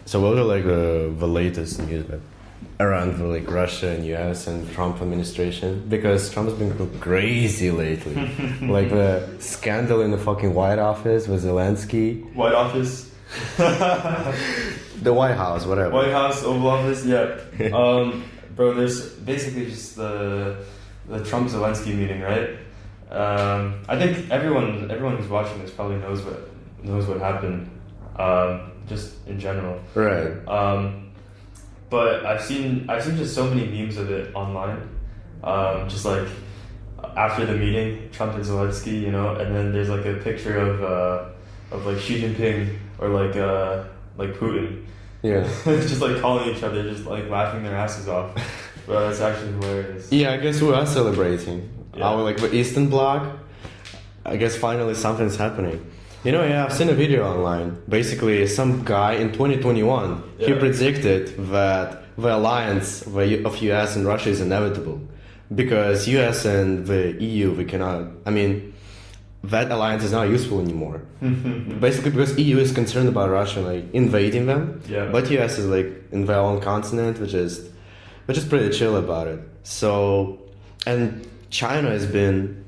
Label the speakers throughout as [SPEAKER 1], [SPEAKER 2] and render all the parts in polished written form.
[SPEAKER 1] So what are like the latest news around the like Russia and US and Trump administration? Because Trump's been crazy lately. Like the scandal in the fucking White Office with Zelensky.
[SPEAKER 2] White Office.
[SPEAKER 1] The White House, whatever.
[SPEAKER 2] White House, Oval Office, yeah. Bro, there's basically just the Trump Zelensky meeting, right? I think everyone who's watching this probably knows what happened. Just in general,
[SPEAKER 1] right?
[SPEAKER 2] But I've seen just so many memes of it online. Just like after the meeting, Trump and Zelensky, you know, and then there's like a picture of like Xi Jinping or like Putin.
[SPEAKER 1] Yeah,
[SPEAKER 2] just like calling each other, just like laughing their asses off. But it's actually hilarious.
[SPEAKER 1] Yeah, I guess we are celebrating.
[SPEAKER 2] Yeah.
[SPEAKER 1] Our like the Eastern Bloc. I guess finally something's happening. You know, yeah, I've seen a video online. Basically, some guy in 2021, he predicted that the alliance of US and Russia is inevitable. Because US and the EU, we cannot, I mean, that alliance is not useful anymore. Basically, because EU is concerned about Russia like invading them, but US is like in their own continent, which is pretty chill about it. So, and China has been,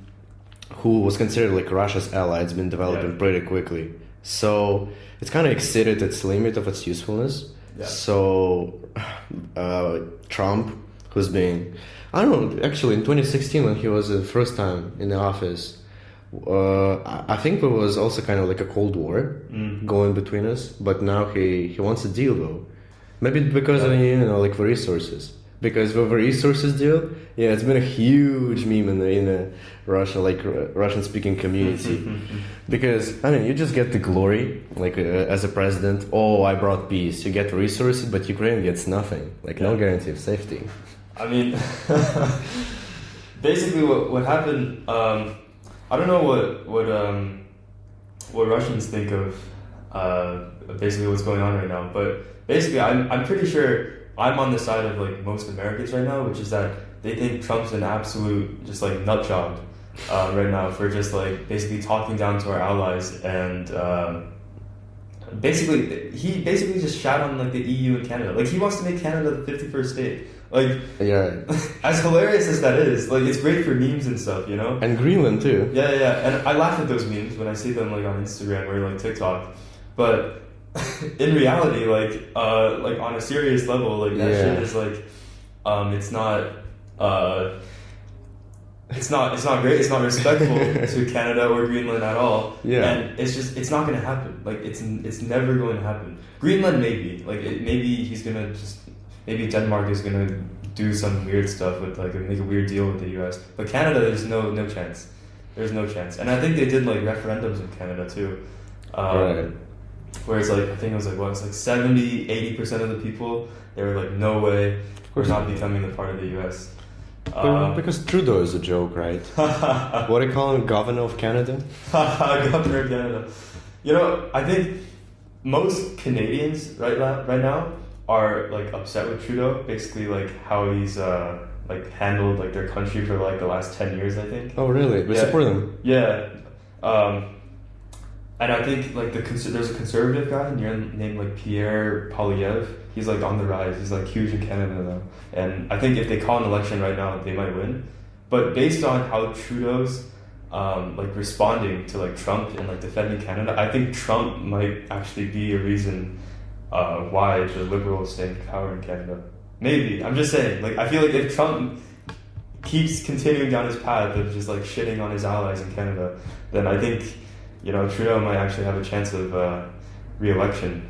[SPEAKER 1] who was considered like Russia's ally, it's been developing pretty quickly. So it's kind of exceeded its limit of its usefulness. Yeah. So Trump, who's been, I don't know, actually in 2016 when he was the first time in the office, I think there was also kind of like a Cold War going between us. But now he wants a deal though. Maybe because of, you know, like the resources. Because with the resources deal, yeah, it's been a huge meme in the Russia, like Russian-speaking community. Because I mean, you just get the glory, like as a president. Oh, I brought peace. You get resources, but Ukraine gets nothing. Like no guarantee of safety.
[SPEAKER 2] I mean, basically, what happened? I don't know what Russians think of basically what's going on right now, but basically, I'm pretty sure. I'm on the side of like most Americans right now, which is that they think Trump's an absolute just like nut job right now for just like basically talking down to our allies and he basically just shat on like the EU and Canada. Like he wants to make Canada the 51st state. Like as hilarious as that is, like it's great for memes and stuff, you know.
[SPEAKER 1] And Greenland too.
[SPEAKER 2] Yeah, and I laugh at those memes when I see them like on Instagram or like TikTok, but. In reality, like on a serious level, like that shit is like, it's not great. It's not respectful to Canada or Greenland at all. Yeah, and it's not gonna happen. Like it's never going to happen. Greenland maybe, like maybe maybe Denmark is gonna do some weird stuff with like make a weird deal with the U.S. But Canada, there's no chance. There's no chance. And I think they did like referendums in Canada too.
[SPEAKER 1] Right.
[SPEAKER 2] Where it's like, I think it was like, what, it's like 70-80% of the people, they were like, no way, we're not becoming a part of the US.
[SPEAKER 1] Because Trudeau is a joke, right? What do you call him, Governor of Canada?
[SPEAKER 2] Governor of Canada. You know, I think most Canadians right now are like upset with Trudeau, basically like how he's like handled like their country for like the last 10 years, I think.
[SPEAKER 1] Oh really? We support them?
[SPEAKER 2] Yeah. And I think like there's a conservative guy named like Pierre Poilievre. He's like on the rise. He's like huge in Canada now. And I think if they call an election right now, they might win. But based on how Trudeau's like responding to like Trump and like defending Canada, I think Trump might actually be a reason why the Liberals stay in power in Canada. Maybe. I'm just saying. Like I feel like if Trump keeps continuing down his path of just like shitting on his allies in Canada, then I think, you know, Trudeau might actually have a chance of re-election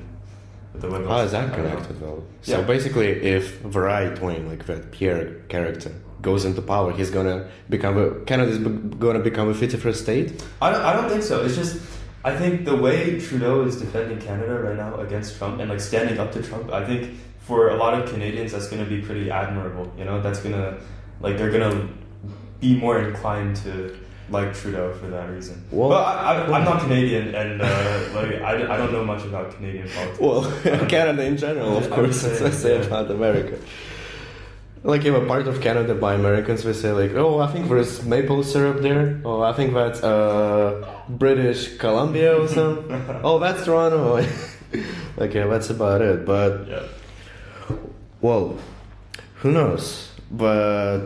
[SPEAKER 2] with the Liberals.
[SPEAKER 1] How is that connected though? So basically, if the right wing, like that Pierre character, goes into power, he's gonna become Canada's gonna become a 51st state?
[SPEAKER 2] I don't think so. It's just, I think the way Trudeau is defending Canada right now against Trump and like standing up to Trump, I think for a lot of Canadians that's gonna be pretty admirable. You know, that's gonna, like, they're gonna be more inclined to like Trudeau for that reason. Well, but I'm not Canadian, and like I don't know much about Canadian politics.
[SPEAKER 1] Well, Canada in general, of course. I say about America. Like if a part of Canada by Americans, we say like, oh, I think there's maple syrup there. Oh, I think that's British Columbia or something. Oh, that's Toronto. Okay, that's about it. But
[SPEAKER 2] Yeah.
[SPEAKER 1] well, who knows? But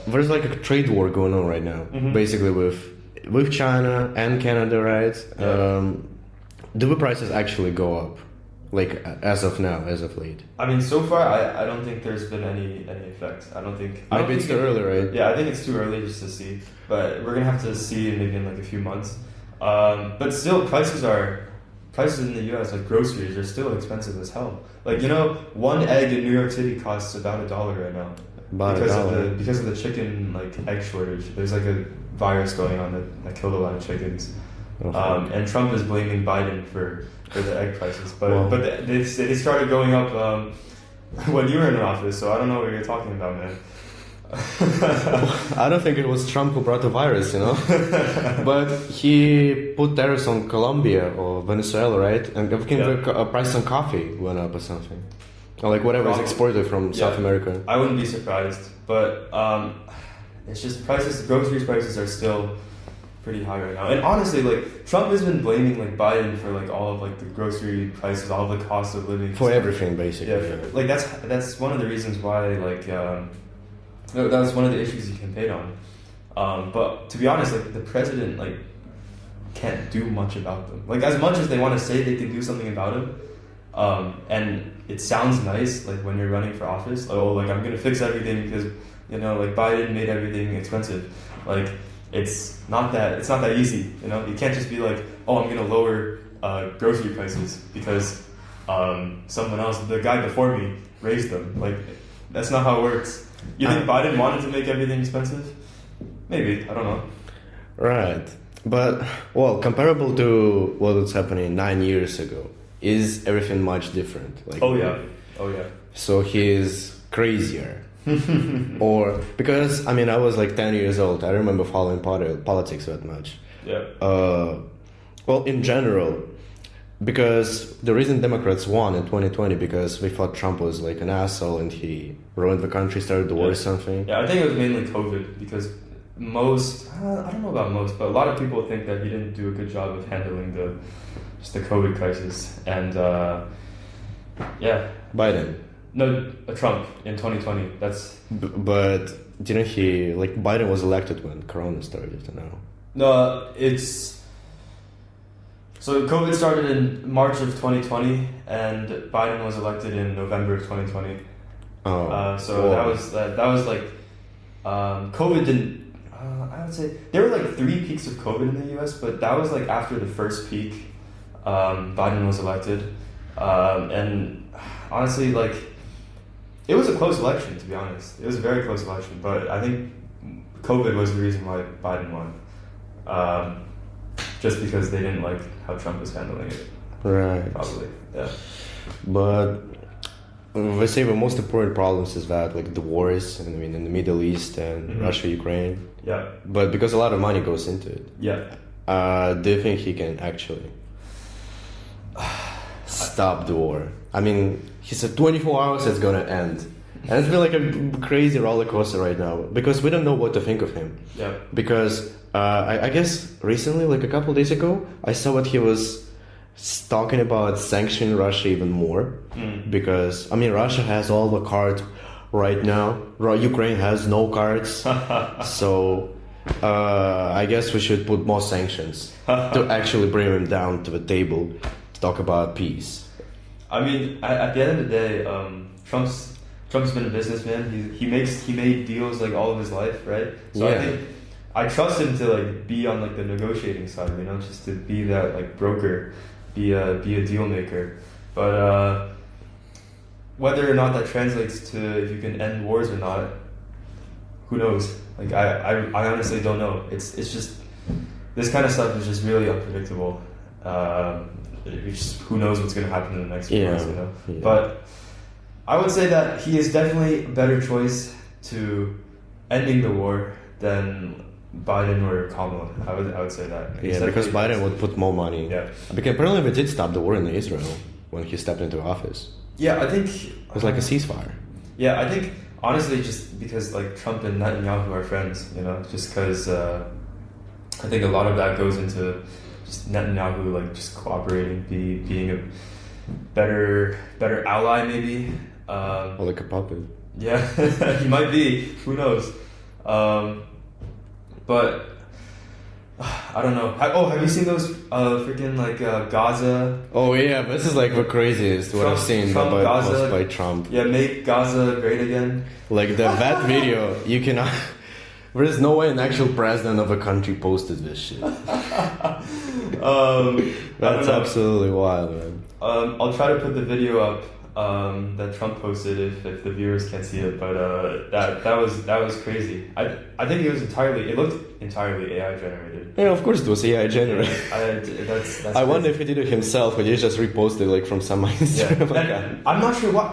[SPEAKER 1] there's like a trade war going on right now,
[SPEAKER 2] Mhm.
[SPEAKER 1] basically with China and Canada, right?
[SPEAKER 2] Yeah.
[SPEAKER 1] Do the prices actually go up, like as of now, as of late?
[SPEAKER 2] I mean, so far, I don't think there's been any effect. I don't think. I don't
[SPEAKER 1] Maybe it's
[SPEAKER 2] think
[SPEAKER 1] too early, right?
[SPEAKER 2] Yeah, I think it's too early just to see. But we're gonna have to see maybe in like a few months. But still, prices in the U.S. like groceries are still expensive as hell. Like one egg in New York City costs about $1 right now
[SPEAKER 1] About
[SPEAKER 2] because
[SPEAKER 1] $1.
[SPEAKER 2] because of the chicken like egg shortage. There's like a virus going on that killed a lot of chickens. And Trump is blaming Biden for the egg prices, but they started going up when you were in office. So I don't know what you're talking about, man.
[SPEAKER 1] I don't think it was Trump who brought the virus, but he put tariffs on Colombia or Venezuela, right? And I think the price on coffee went up or something, or like whatever is exported from South America.
[SPEAKER 2] I wouldn't be surprised, but it's just groceries prices are still pretty high right now. And honestly, like Trump has been blaming like Biden for like all of like the grocery prices, all of the cost of living
[SPEAKER 1] for everything, basically.
[SPEAKER 2] Yeah, like that's one of the reasons why like that was one of the issues he campaigned on. But to be honest, like the president like can't do much about them. Like as much as they want to say they can do something about him, and it sounds nice like when you're running for office. Like I'm gonna fix everything because like Biden made everything expensive. Like it's not that easy. You can't just be like, oh, I'm gonna lower grocery prices because someone else, the guy before me, raised them. Like that's not how it works. You think Biden wanted to make everything expensive? Maybe, I don't know.
[SPEAKER 1] Right, but comparable to what was happening 9 years ago, is everything much different? Like,
[SPEAKER 2] oh yeah.
[SPEAKER 1] So he's crazier. Or because I was like 10 years old. I remember following politics that much.
[SPEAKER 2] Yeah.
[SPEAKER 1] In general, because the reason Democrats won in 2020 because we thought Trump was like an asshole and he ruined the country, started the war or something.
[SPEAKER 2] Yeah, I think it was mainly COVID because I don't know about most, but a lot of people think that he didn't do a good job of handling the COVID crisis and
[SPEAKER 1] Biden.
[SPEAKER 2] No, Trump in 2020. That's.
[SPEAKER 1] But didn't he Biden was elected when Corona started?
[SPEAKER 2] No, it's. So COVID started in March of 2020, and Biden was elected in November of 2020. That was like, COVID didn't. I would say there were like 3 peaks of COVID in the U.S., but that was like after the first peak. Biden was elected, and honestly, like. It was a close election, to be honest. It was a very close election, but I think COVID was the reason why Biden won. Just because they didn't like how Trump was handling it.
[SPEAKER 1] Right.
[SPEAKER 2] Probably, yeah.
[SPEAKER 1] But they say the most important problems is that the wars, in the Middle East and Russia, Ukraine.
[SPEAKER 2] Yeah.
[SPEAKER 1] But because a lot of money goes into it.
[SPEAKER 2] Yeah.
[SPEAKER 1] Do you think he can actually stop the war? He said 24 hours it's gonna end. And it's been like a crazy roller coaster right now because we don't know what to think of him.
[SPEAKER 2] Yeah.
[SPEAKER 1] Because I guess recently, like a couple of days ago, I saw what he was talking about sanctioning Russia even more. Because, Russia has all the cards right now. Ukraine has no cards. So I guess we should put more sanctions to actually bring him down to the table to talk about peace.
[SPEAKER 2] At the end of the day, Trump's been a businessman. He made deals like all of his life, right? So I think I trust him to be on the negotiating side, just to be that broker, be a deal maker. But whether or not that translates to if you can end wars or not, who knows? I honestly don't know. It's just this kind of stuff is just really unpredictable. Who knows what's going to happen in the next few months,
[SPEAKER 1] Yeah.
[SPEAKER 2] But I would say that he is definitely a better choice to ending the war than Biden or Kamala. I would say that.
[SPEAKER 1] Because Biden would put more money.
[SPEAKER 2] Yeah.
[SPEAKER 1] Because apparently they did stop the war in Israel when he stepped into office.
[SPEAKER 2] Yeah, I think...
[SPEAKER 1] It was like a ceasefire.
[SPEAKER 2] Yeah, I think, honestly, just because Trump and Netanyahu are friends, just because I think a lot of that goes into just Netanyahu like just cooperating, being a better ally maybe.
[SPEAKER 1] Or like a puppet.
[SPEAKER 2] Yeah, he might be. Who knows? But I don't know. Have you seen those freaking like Gaza?
[SPEAKER 1] Oh yeah, this is like the craziest what I've seen by Trump.
[SPEAKER 2] Yeah, make Gaza great again.
[SPEAKER 1] Like that video, you cannot. There is no way an actual president of a country posted this shit. That's absolutely wild, man.
[SPEAKER 2] I'll try to put the video up that Trump posted if the viewers can't see it, but that was crazy. I think it looked entirely AI generated.
[SPEAKER 1] Yeah, of course it was AI generated.
[SPEAKER 2] That's
[SPEAKER 1] I wonder if he did it himself, but he just reposted like from some Instagram account.
[SPEAKER 2] I'm not sure what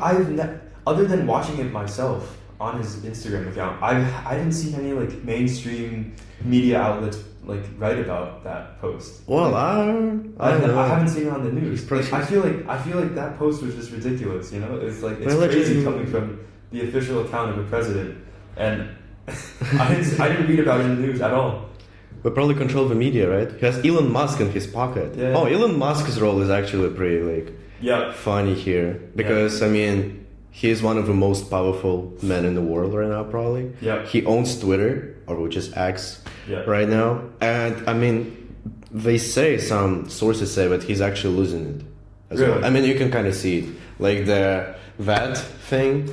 [SPEAKER 2] other than watching it myself on his Instagram account. I haven't seen any like mainstream media outlets like write about that post.
[SPEAKER 1] Well, I
[SPEAKER 2] haven't seen it on the news. Like, I feel like that post was just ridiculous. You know, it's like it's crazy coming from the official account of a president, and I didn't read about it in the news at all.
[SPEAKER 1] But probably control the media, right? He has Elon Musk in his pocket.
[SPEAKER 2] Yeah.
[SPEAKER 1] Oh, Elon Musk's role is actually pretty like funny here because I mean. He is one of the most powerful men in the world right now, probably.
[SPEAKER 2] Yeah.
[SPEAKER 1] He owns Twitter, or which is X, right now. And I mean, some sources say that he's actually losing it as well. I mean, you can kind of see it. Like that thing,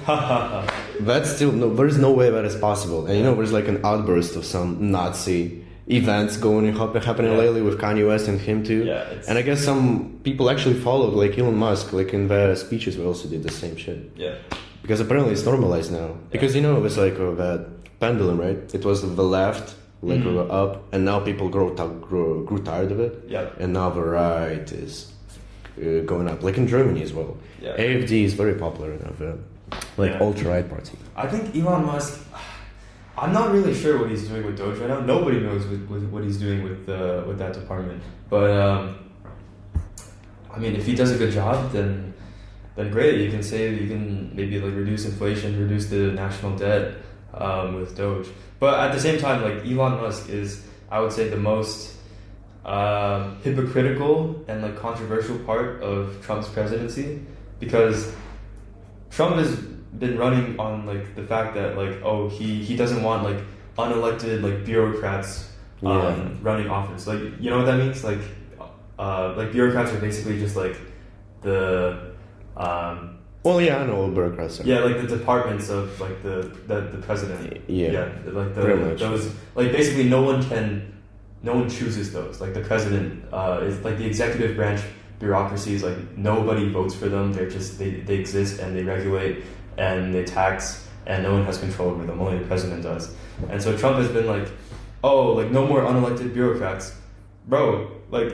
[SPEAKER 1] that's still, there's no way that is possible. And you know, there's like an outburst of some Nazi events happening lately with Kanye West and him too.
[SPEAKER 2] Yeah,
[SPEAKER 1] and I guess some people actually followed like Elon Musk, like in their speeches we also did the same shit.
[SPEAKER 2] Yeah.
[SPEAKER 1] Because apparently it's normalized now. Because you know it was like that pendulum, right? It was the left, like up, and now people grew tired of it.
[SPEAKER 2] Yeah.
[SPEAKER 1] And now the right is going up, like in Germany as well.
[SPEAKER 2] Yeah.
[SPEAKER 1] AfD is very popular now, like ultra-right party.
[SPEAKER 2] I think Elon Musk. I'm not really sure what he's doing with Doge right now. Nobody knows what he's doing with that department. But I mean, if he does a good job, then great. You can maybe like reduce inflation, reduce the national debt with Doge. But at the same time, like Elon Musk is, I would say, the most hypocritical and like controversial part of Trump's presidency, because Trump has been running on like the fact that like he doesn't want like unelected like bureaucrats running office. Like, you know what that means? Like bureaucrats are basically just like the
[SPEAKER 1] well, yeah, I know what bureaucrats are.
[SPEAKER 2] Yeah, like the departments of like the president.
[SPEAKER 1] Yeah,
[SPEAKER 2] like those, like basically no one chooses those. Like the president is like the executive branch bureaucracies. Like nobody votes for them. They're just they exist and they regulate and they tax, and no one has control over them. Only the president does. And so Trump has been like, oh, like no more unelected bureaucrats, bro. Like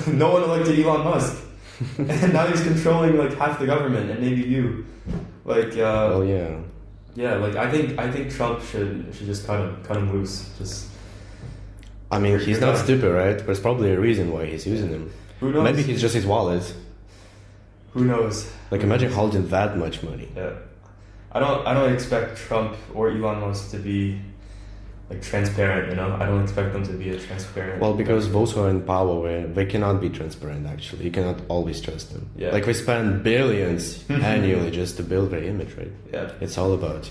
[SPEAKER 2] no one elected Elon Musk. And now he's controlling like half the government and maybe you, like.
[SPEAKER 1] Well, yeah.
[SPEAKER 2] Yeah, like I think Trump should just cut him loose. Just.
[SPEAKER 1] I mean, he's not stupid, right? There's probably a reason why he's using him.
[SPEAKER 2] Who knows?
[SPEAKER 1] Maybe he's just his wallet.
[SPEAKER 2] Who knows?
[SPEAKER 1] Like imagine holding that much money.
[SPEAKER 2] Yeah, I don't expect Trump or Elon Musk to be like transparent, you know. I don't expect them to be a transparent.
[SPEAKER 1] Well, because those who are in power, they cannot be transparent. Actually, you cannot always trust them.
[SPEAKER 2] Yeah.
[SPEAKER 1] Like we spend billions annually just to build their image, right?
[SPEAKER 2] Yeah.
[SPEAKER 1] It's all about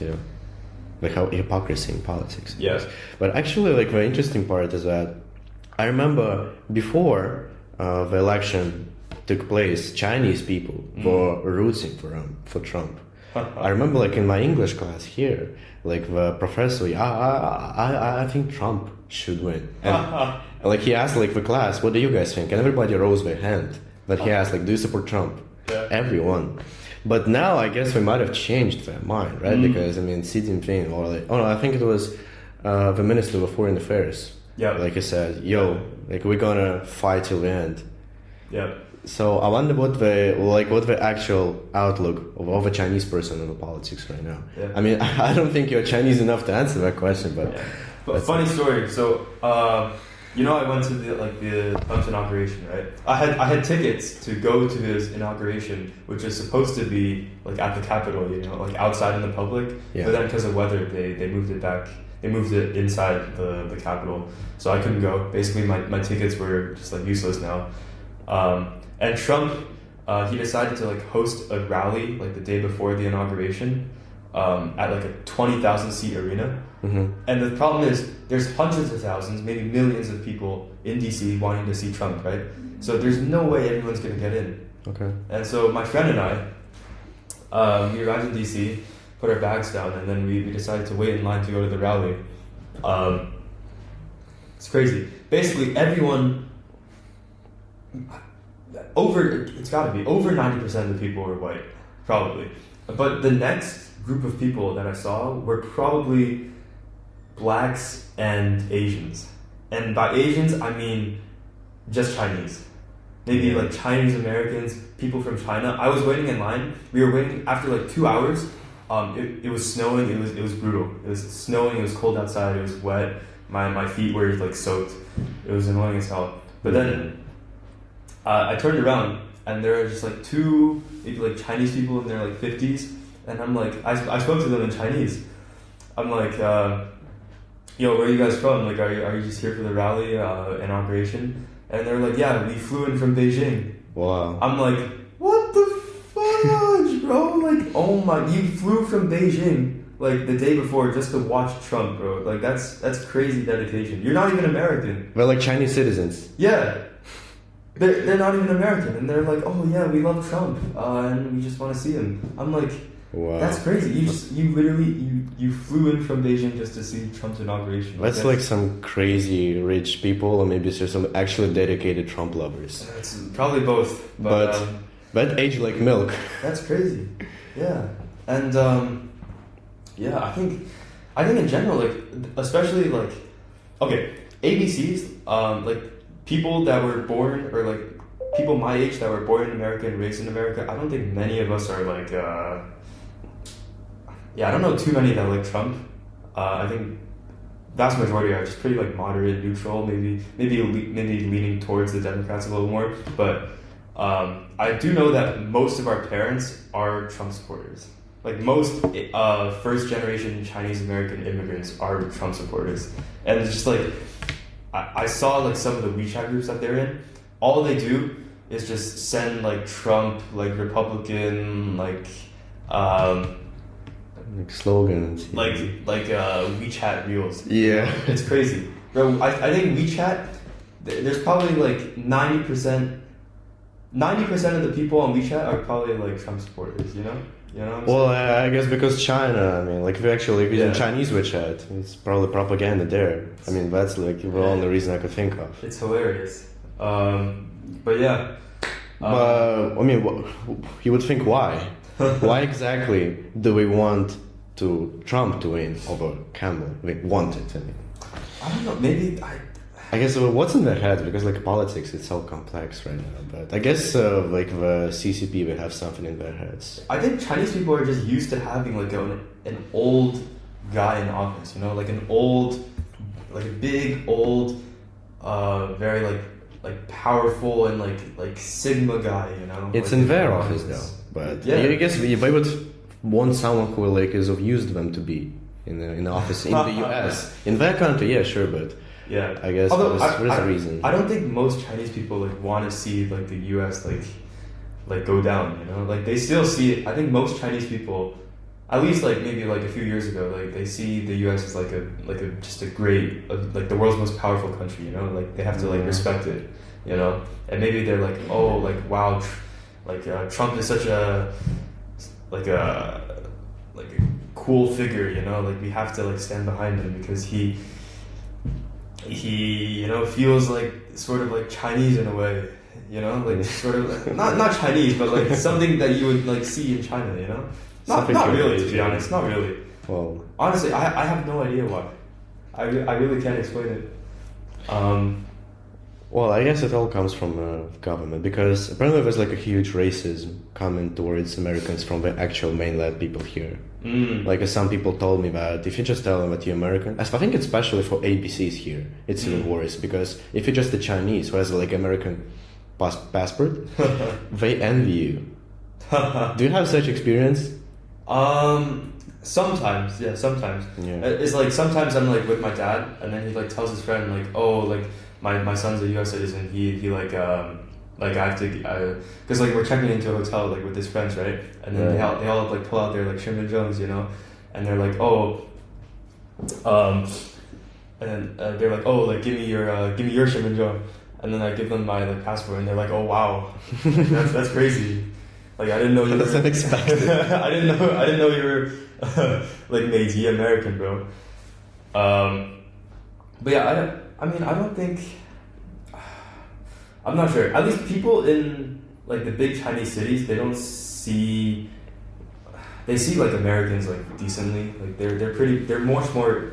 [SPEAKER 1] like how hypocrisy in politics.
[SPEAKER 2] Yeah.
[SPEAKER 1] But actually, like the interesting part is that I remember before the election took place, Chinese people were rooting for Trump. I remember like in my English class here, like the professor, I think Trump should win. And like he asked like the class, what do you guys think? And everybody rose their hand. But he asked like, do you support Trump?
[SPEAKER 2] Yeah.
[SPEAKER 1] Everyone. But now I guess we might have changed their mind, right? Because I mean, Xi Jinping or like, I think it was the Minister of Foreign Affairs.
[SPEAKER 2] Yeah.
[SPEAKER 1] Like he said, like we're gonna fight till the end.
[SPEAKER 2] Yeah.
[SPEAKER 1] So I wonder what the actual outlook of a Chinese person in the politics right now.
[SPEAKER 2] Yeah.
[SPEAKER 1] I mean, I don't think you're Chinese enough to answer that question, but.
[SPEAKER 2] Yeah. But funny story. So, you know, I went to the Trump's inauguration, right? I had tickets to go to his inauguration, which is supposed to be like at the Capitol, you know, like outside in the public.
[SPEAKER 1] Yeah.
[SPEAKER 2] But then because of weather, they moved it back they moved it inside the Capitol, so I couldn't go. Basically, my tickets were just like useless now. And Trump, he decided to like host a rally like the day before the inauguration at like a 20,000 seat arena.
[SPEAKER 1] Mm-hmm.
[SPEAKER 2] And the problem is there's hundreds of thousands, maybe millions of people in DC wanting to see Trump, right? So there's no way everyone's gonna get in.
[SPEAKER 1] Okay.
[SPEAKER 2] And so my friend and I, we arrived in DC, put our bags down, and then we decided to wait in line to go to the rally. It's crazy. Basically, everyone, it's got to be over 90% of the people were white, probably. But the next group of people that I saw were probably blacks and Asians. And by Asians, I mean just Chinese. Maybe like Chinese Americans, people from China. I was waiting in line. We were waiting after like 2 hours. It was snowing. It was brutal. It was snowing. It was cold outside. It was wet. My feet were like soaked. It was annoying as hell. But then I turned around and there were just like two maybe like Chinese people in their like 50s, and I'm like I spoke to them in Chinese. I'm like, yo, where are you guys from? Like, are you just here for the rally inauguration? And they're like, yeah, we flew in from Beijing.
[SPEAKER 1] Wow.
[SPEAKER 2] I'm like, what the fudge, bro? Like, oh my, you flew from Beijing like the day before just to watch Trump, bro. Like, that's crazy dedication. You're not even American.
[SPEAKER 1] We're like Chinese citizens.
[SPEAKER 2] Yeah. They're not even American. And they're like, oh yeah, we love Trump. And we just want to see him. I'm like,
[SPEAKER 1] wow.
[SPEAKER 2] That's crazy. You literally flew in from Beijing just to see Trump's inauguration.
[SPEAKER 1] That's like some crazy rich people, or maybe there's some actually dedicated Trump lovers.
[SPEAKER 2] It's probably both.
[SPEAKER 1] But age like milk.
[SPEAKER 2] That's crazy. Yeah. And yeah, I think in general, like, especially like, okay, ABCs, like people that were born, or like people my age that were born in America and raised in America, I don't think many of us are like, I don't know too many that like Trump. I think vast majority are just pretty like moderate, neutral, maybe leaning towards the Democrats a little more. But I do know that most of our parents are Trump supporters. Like most first generation Chinese American immigrants are Trump supporters, and it's just like I saw like some of the WeChat groups that they're in. All they do is just send like Trump, like Republican, like
[SPEAKER 1] slogans,
[SPEAKER 2] like WeChat reels.
[SPEAKER 1] Yeah,
[SPEAKER 2] it's crazy, bro. I think WeChat, there's probably like 90% of the people on WeChat are probably like Trump supporters. You know what I'm saying?
[SPEAKER 1] Well, I guess because China, I mean, like if you're actually using Chinese WeChat, it's probably propaganda there. I mean, that's like the only reason I could think of.
[SPEAKER 2] It's hilarious. But yeah.
[SPEAKER 1] I mean, you would think why? Why exactly do we want Trump to win over Campbell? We want it. I mean,
[SPEAKER 2] I don't know. Maybe
[SPEAKER 1] I guess what's in their head, because like politics, it's so complex right now. But I guess like the CCP will have something in their heads.
[SPEAKER 2] I think Chinese people are just used to having like an old guy in office. You know, like an old, like a big old, very like powerful and like Sigma guy. You know,
[SPEAKER 1] it's
[SPEAKER 2] like
[SPEAKER 1] in their office though. But yeah, I guess they would want someone who like is of use to them to be in the office in the US. In their country, yeah, sure, but.
[SPEAKER 2] Yeah,
[SPEAKER 1] I guess
[SPEAKER 2] although
[SPEAKER 1] there's a reason.
[SPEAKER 2] I don't think most Chinese people like want to see like the U.S. like go down. You know, like they still see it. I think most Chinese people, at least like maybe like a few years ago, like they see the U.S. as like a just a great like the world's most powerful country. You know, like they have to like respect it. You know, and maybe they're like, oh, like wow, Trump is such a cool figure. You know, like we have to like stand behind him because he you know feels like sort of like Chinese in a way, you know, like sort of not Chinese, but like something that you would like see in China, you know. Not really, to be honest, not really.
[SPEAKER 1] Well,
[SPEAKER 2] honestly, I have no idea why. I really can't explain it.
[SPEAKER 1] Well, I guess it all comes from government, because apparently there's like a huge racism coming towards Americans from the actual mainland people here. Like some people told me that if you just tell them that you're American, I think it's especially for ABCs here, it's even worse, because if you're just a Chinese who has like American passport, they envy you. Do you have such experience?
[SPEAKER 2] Sometimes, yeah, sometimes.
[SPEAKER 1] Yeah.
[SPEAKER 2] It's like sometimes I'm like with my dad, and then he like tells his friend like, oh, like my son's a U.S. citizen. He like I have to because like we're checking into a hotel like with his friends, right? And then they all like pull out their like Jones, you know, and they're like, oh, and then they're like, oh, like give me your Jones, and then I give them my like passport, and they're like, oh wow, like, that's crazy. Like I didn't know you were.
[SPEAKER 1] That's unexpected.
[SPEAKER 2] I didn't know you were like Meiji American, bro. But yeah, I mean I don't think. I'm not sure. At least people in like the big Chinese cities, they see like Americans like decently. Like they're much more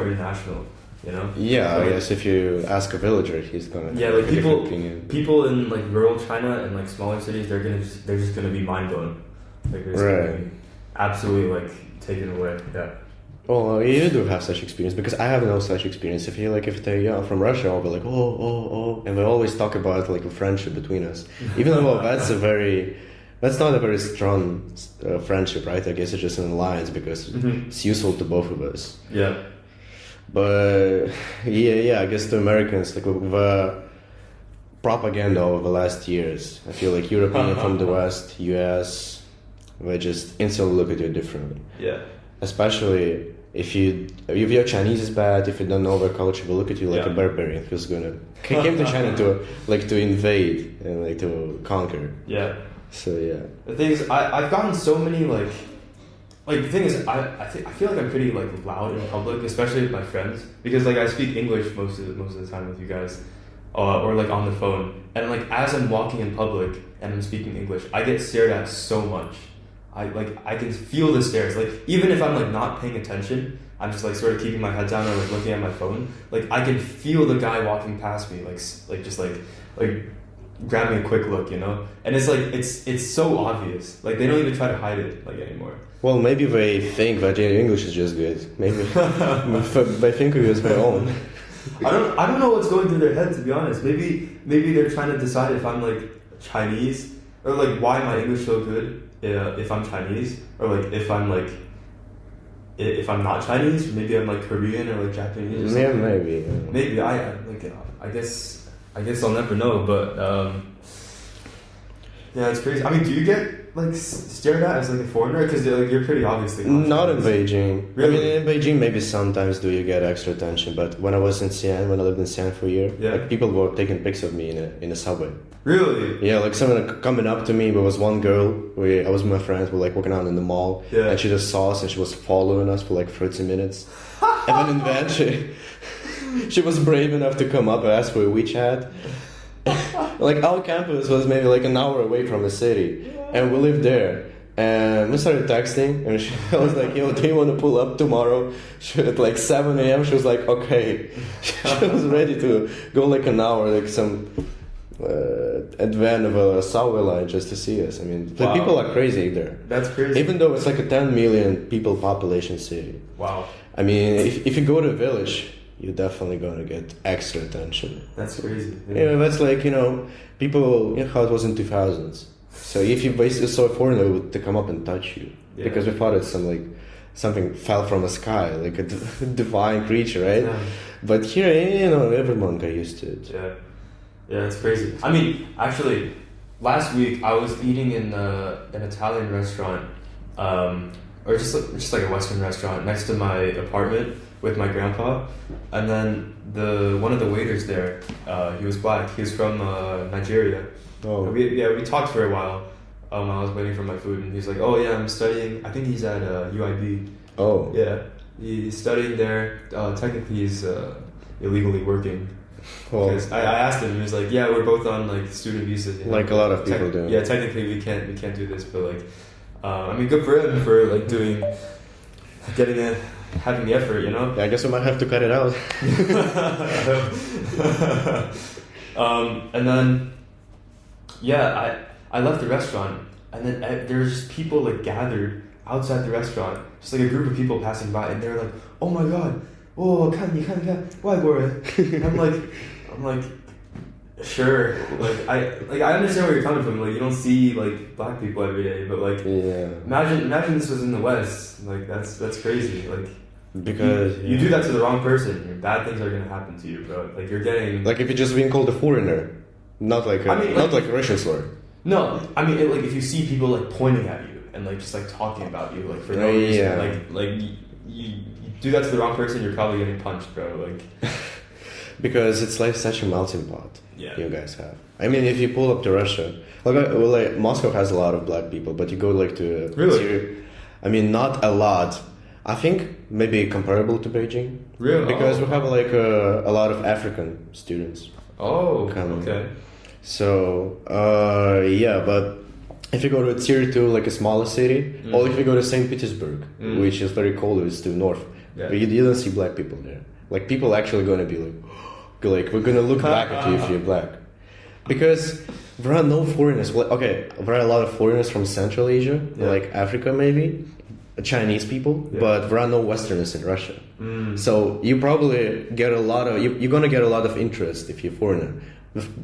[SPEAKER 2] international. You know?
[SPEAKER 1] Yeah,
[SPEAKER 2] like,
[SPEAKER 1] I guess if you ask a villager, he's gonna
[SPEAKER 2] like
[SPEAKER 1] have a different opinion.
[SPEAKER 2] people in like rural China and like smaller cities, they're just gonna be mind blown. Like they're just gonna be absolutely like taken away. Yeah.
[SPEAKER 1] Well, you do have such experience because I have no such experience. If they're from Russia, I'll be like oh, and we always talk about like a friendship between us, even though that's not a very strong friendship, right? I guess it's just an alliance because it's useful to both of us.
[SPEAKER 2] Yeah.
[SPEAKER 1] But yeah, I guess to Americans, like the propaganda over the last years, I feel like European from the West, US, they just instantly look at you differently.
[SPEAKER 2] Yeah.
[SPEAKER 1] Especially if your Chinese is bad, if you don't know their culture, they look at you like a barbarian who's gonna came to China to invade and like to conquer.
[SPEAKER 2] Yeah.
[SPEAKER 1] So yeah.
[SPEAKER 2] The thing is, I've gotten so many like the thing is, I feel like I'm pretty like loud in public, especially with my friends, because like I speak English most of the time with you guys, or like on the phone, and like as I'm walking in public and I'm speaking English, I get stared at so much. I can feel the stares. Like even if I'm like not paying attention, I'm just like sort of keeping my head down or like looking at my phone. Like I can feel the guy walking past me, like just like grabbing a quick look, you know. And it's like it's so obvious. Like they don't even try to hide it like anymore.
[SPEAKER 1] Well, maybe they think that your English is just good. Maybe they think of you as their own.
[SPEAKER 2] I don't know what's going through their head, to be honest. Maybe they're trying to decide if I'm like Chinese or like why my English so good. If I'm Chinese, or like if I'm if I'm not Chinese, maybe I'm like Korean or like Japanese. Or
[SPEAKER 1] yeah, maybe. Yeah.
[SPEAKER 2] Maybe I guess I'll never know, but yeah, it's crazy. I mean, do you get like stared at as like a foreigner? Because like, you're pretty obviously
[SPEAKER 1] not in Beijing.
[SPEAKER 2] Really?
[SPEAKER 1] I mean, in Beijing, maybe sometimes do you get extra attention, but when I was in Xi'an, when I lived in Xi'an for a year, like people were taking pics of me in a subway.
[SPEAKER 2] Really?
[SPEAKER 1] Yeah, like someone coming up to me. There was one girl. I was with my friends. We were like walking out in the mall, and she just saw us and she was following us for like 30 minutes. And then in the end, she was brave enough to come up and ask for a WeChat. Like our campus was maybe like an hour away from the city, and we lived there. And we started texting, and I was like, "Yo, do you want to pull up tomorrow?" At like 7 a.m. She was like, "Okay." She was ready to go like an hour, like some advent of a subway line just to see us. I mean, the people are crazy there.
[SPEAKER 2] That's crazy.
[SPEAKER 1] Even though it's like a 10 million people population city.
[SPEAKER 2] Wow.
[SPEAKER 1] I mean, if you go to a village, you're definitely going to get extra attention.
[SPEAKER 2] That's crazy.
[SPEAKER 1] Yeah, that's like, people, how it was in 2000s. So if you basically saw a foreigner, they would come up and touch you. Yeah. Because we thought it's something fell from the sky, like a divine creature, right? Yeah. But here, everyone got used to it.
[SPEAKER 2] Yeah. Yeah, it's crazy. I mean, actually, last week I was eating in an Italian restaurant, or just like a Western restaurant next to my apartment with my grandpa, and then one of the waiters there, he was black. He was from Nigeria.
[SPEAKER 1] Oh.
[SPEAKER 2] We talked for a while. I was waiting for my food, and he's like, "Oh yeah, I'm studying. I think he's at UIB."
[SPEAKER 1] Oh.
[SPEAKER 2] Yeah, he's studying there. Technically, he's illegally working. Because I asked him, he was like, "Yeah, we're both on like student visas."
[SPEAKER 1] Like a lot of people do.
[SPEAKER 2] Yeah, technically we can't do this, but like, I mean, good for him for like having the effort, you know.
[SPEAKER 1] Yeah, I guess we might have to cut it out.
[SPEAKER 2] And then, yeah, I left the restaurant, and then there was just people like gathered outside the restaurant, just like a group of people passing by, and they were like, "Oh my god. Oh, 看你看外国人." I'm like, Sure, I understand where you're coming from. Like you don't see like black people every day, but like
[SPEAKER 1] Yeah.
[SPEAKER 2] imagine this was in the West. Like that's crazy. Like
[SPEAKER 1] Because
[SPEAKER 2] you do that to the wrong person, bad things are gonna happen to you, bro. Like you're getting
[SPEAKER 1] like if you're just being called a foreigner, not like not like a Russian slur.
[SPEAKER 2] no. I mean, like if you see people like pointing at you and like just like talking about you like for no reason,
[SPEAKER 1] Yeah.
[SPEAKER 2] like you do that to the wrong person, you're probably getting punched, bro. Like
[SPEAKER 1] Because it's like such a melting pot.
[SPEAKER 2] Yeah.
[SPEAKER 1] You guys have. I mean, if you pull up to Russia, like Moscow has a lot of black people, but you go like to
[SPEAKER 2] Really?
[SPEAKER 1] Syria, I mean, not a lot. I think maybe comparable to Beijing.
[SPEAKER 2] Really?
[SPEAKER 1] Because
[SPEAKER 2] Oh.
[SPEAKER 1] we have like a lot of African students.
[SPEAKER 2] oh,
[SPEAKER 1] Coming.
[SPEAKER 2] okay.
[SPEAKER 1] So yeah, but if you go to Tier 2, like a smaller city, or if you go to St. Petersburg, which is very cold, it's to north,
[SPEAKER 2] Yeah.
[SPEAKER 1] but you don't see black people there. Like people actually gonna be like we're gonna look back at you if you're black, because there are no foreigners. Well, okay, there are a lot of foreigners from Central Asia,
[SPEAKER 2] Yeah.
[SPEAKER 1] like Africa maybe, Chinese people,
[SPEAKER 2] Yeah.
[SPEAKER 1] but there are no Westerners in Russia. So you probably get a lot of you're gonna get a lot of interest if you're foreigner.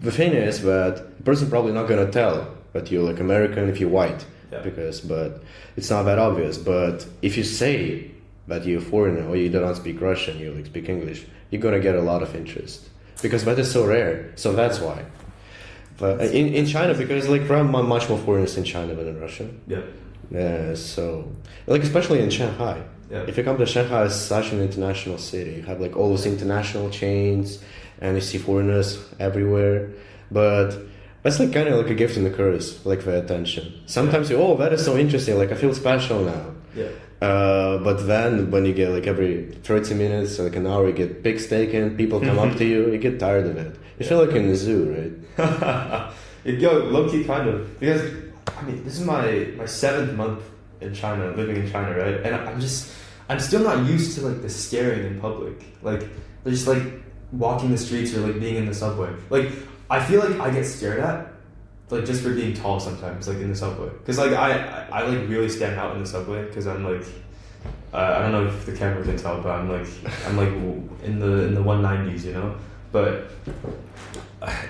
[SPEAKER 1] The thing is that the person probably not gonna tell that you're like American if you're white,
[SPEAKER 2] Yeah.
[SPEAKER 1] but it's not that obvious. But if you say that you're a foreigner or you don't speak Russian, you like speak English, you're gonna get a lot of interest because that is so rare. So that's why. But in China, because like there are much more foreigners in China than in Russia.
[SPEAKER 2] Yeah.
[SPEAKER 1] So like especially in Shanghai.
[SPEAKER 2] Yeah.
[SPEAKER 1] If you come to Shanghai, it's such an international city. You have like all those international chains, and you see foreigners everywhere. But that's like kind of like a gift and a curse, like the attention. Sometimes that is so interesting. Like I feel special now.
[SPEAKER 2] Yeah.
[SPEAKER 1] But then when you get like every 30 minutes, like an hour, you get pigs taken, people come up to you, you get tired of it. You feel like in the zoo, right?
[SPEAKER 2] Yo, low key, kind of. Because, I mean, this is my 7th month in China, living in China, right? And I'm still not used to, like, the staring in public. Like, just, like, walking the streets or, like, being in the subway. Like, I feel like I get stared at, like, just for being tall sometimes, like, in the subway. Because, like, I like, really stand out in the subway because I'm, like, I don't know if the camera can tell, but I'm, like, in the 190s, you know? But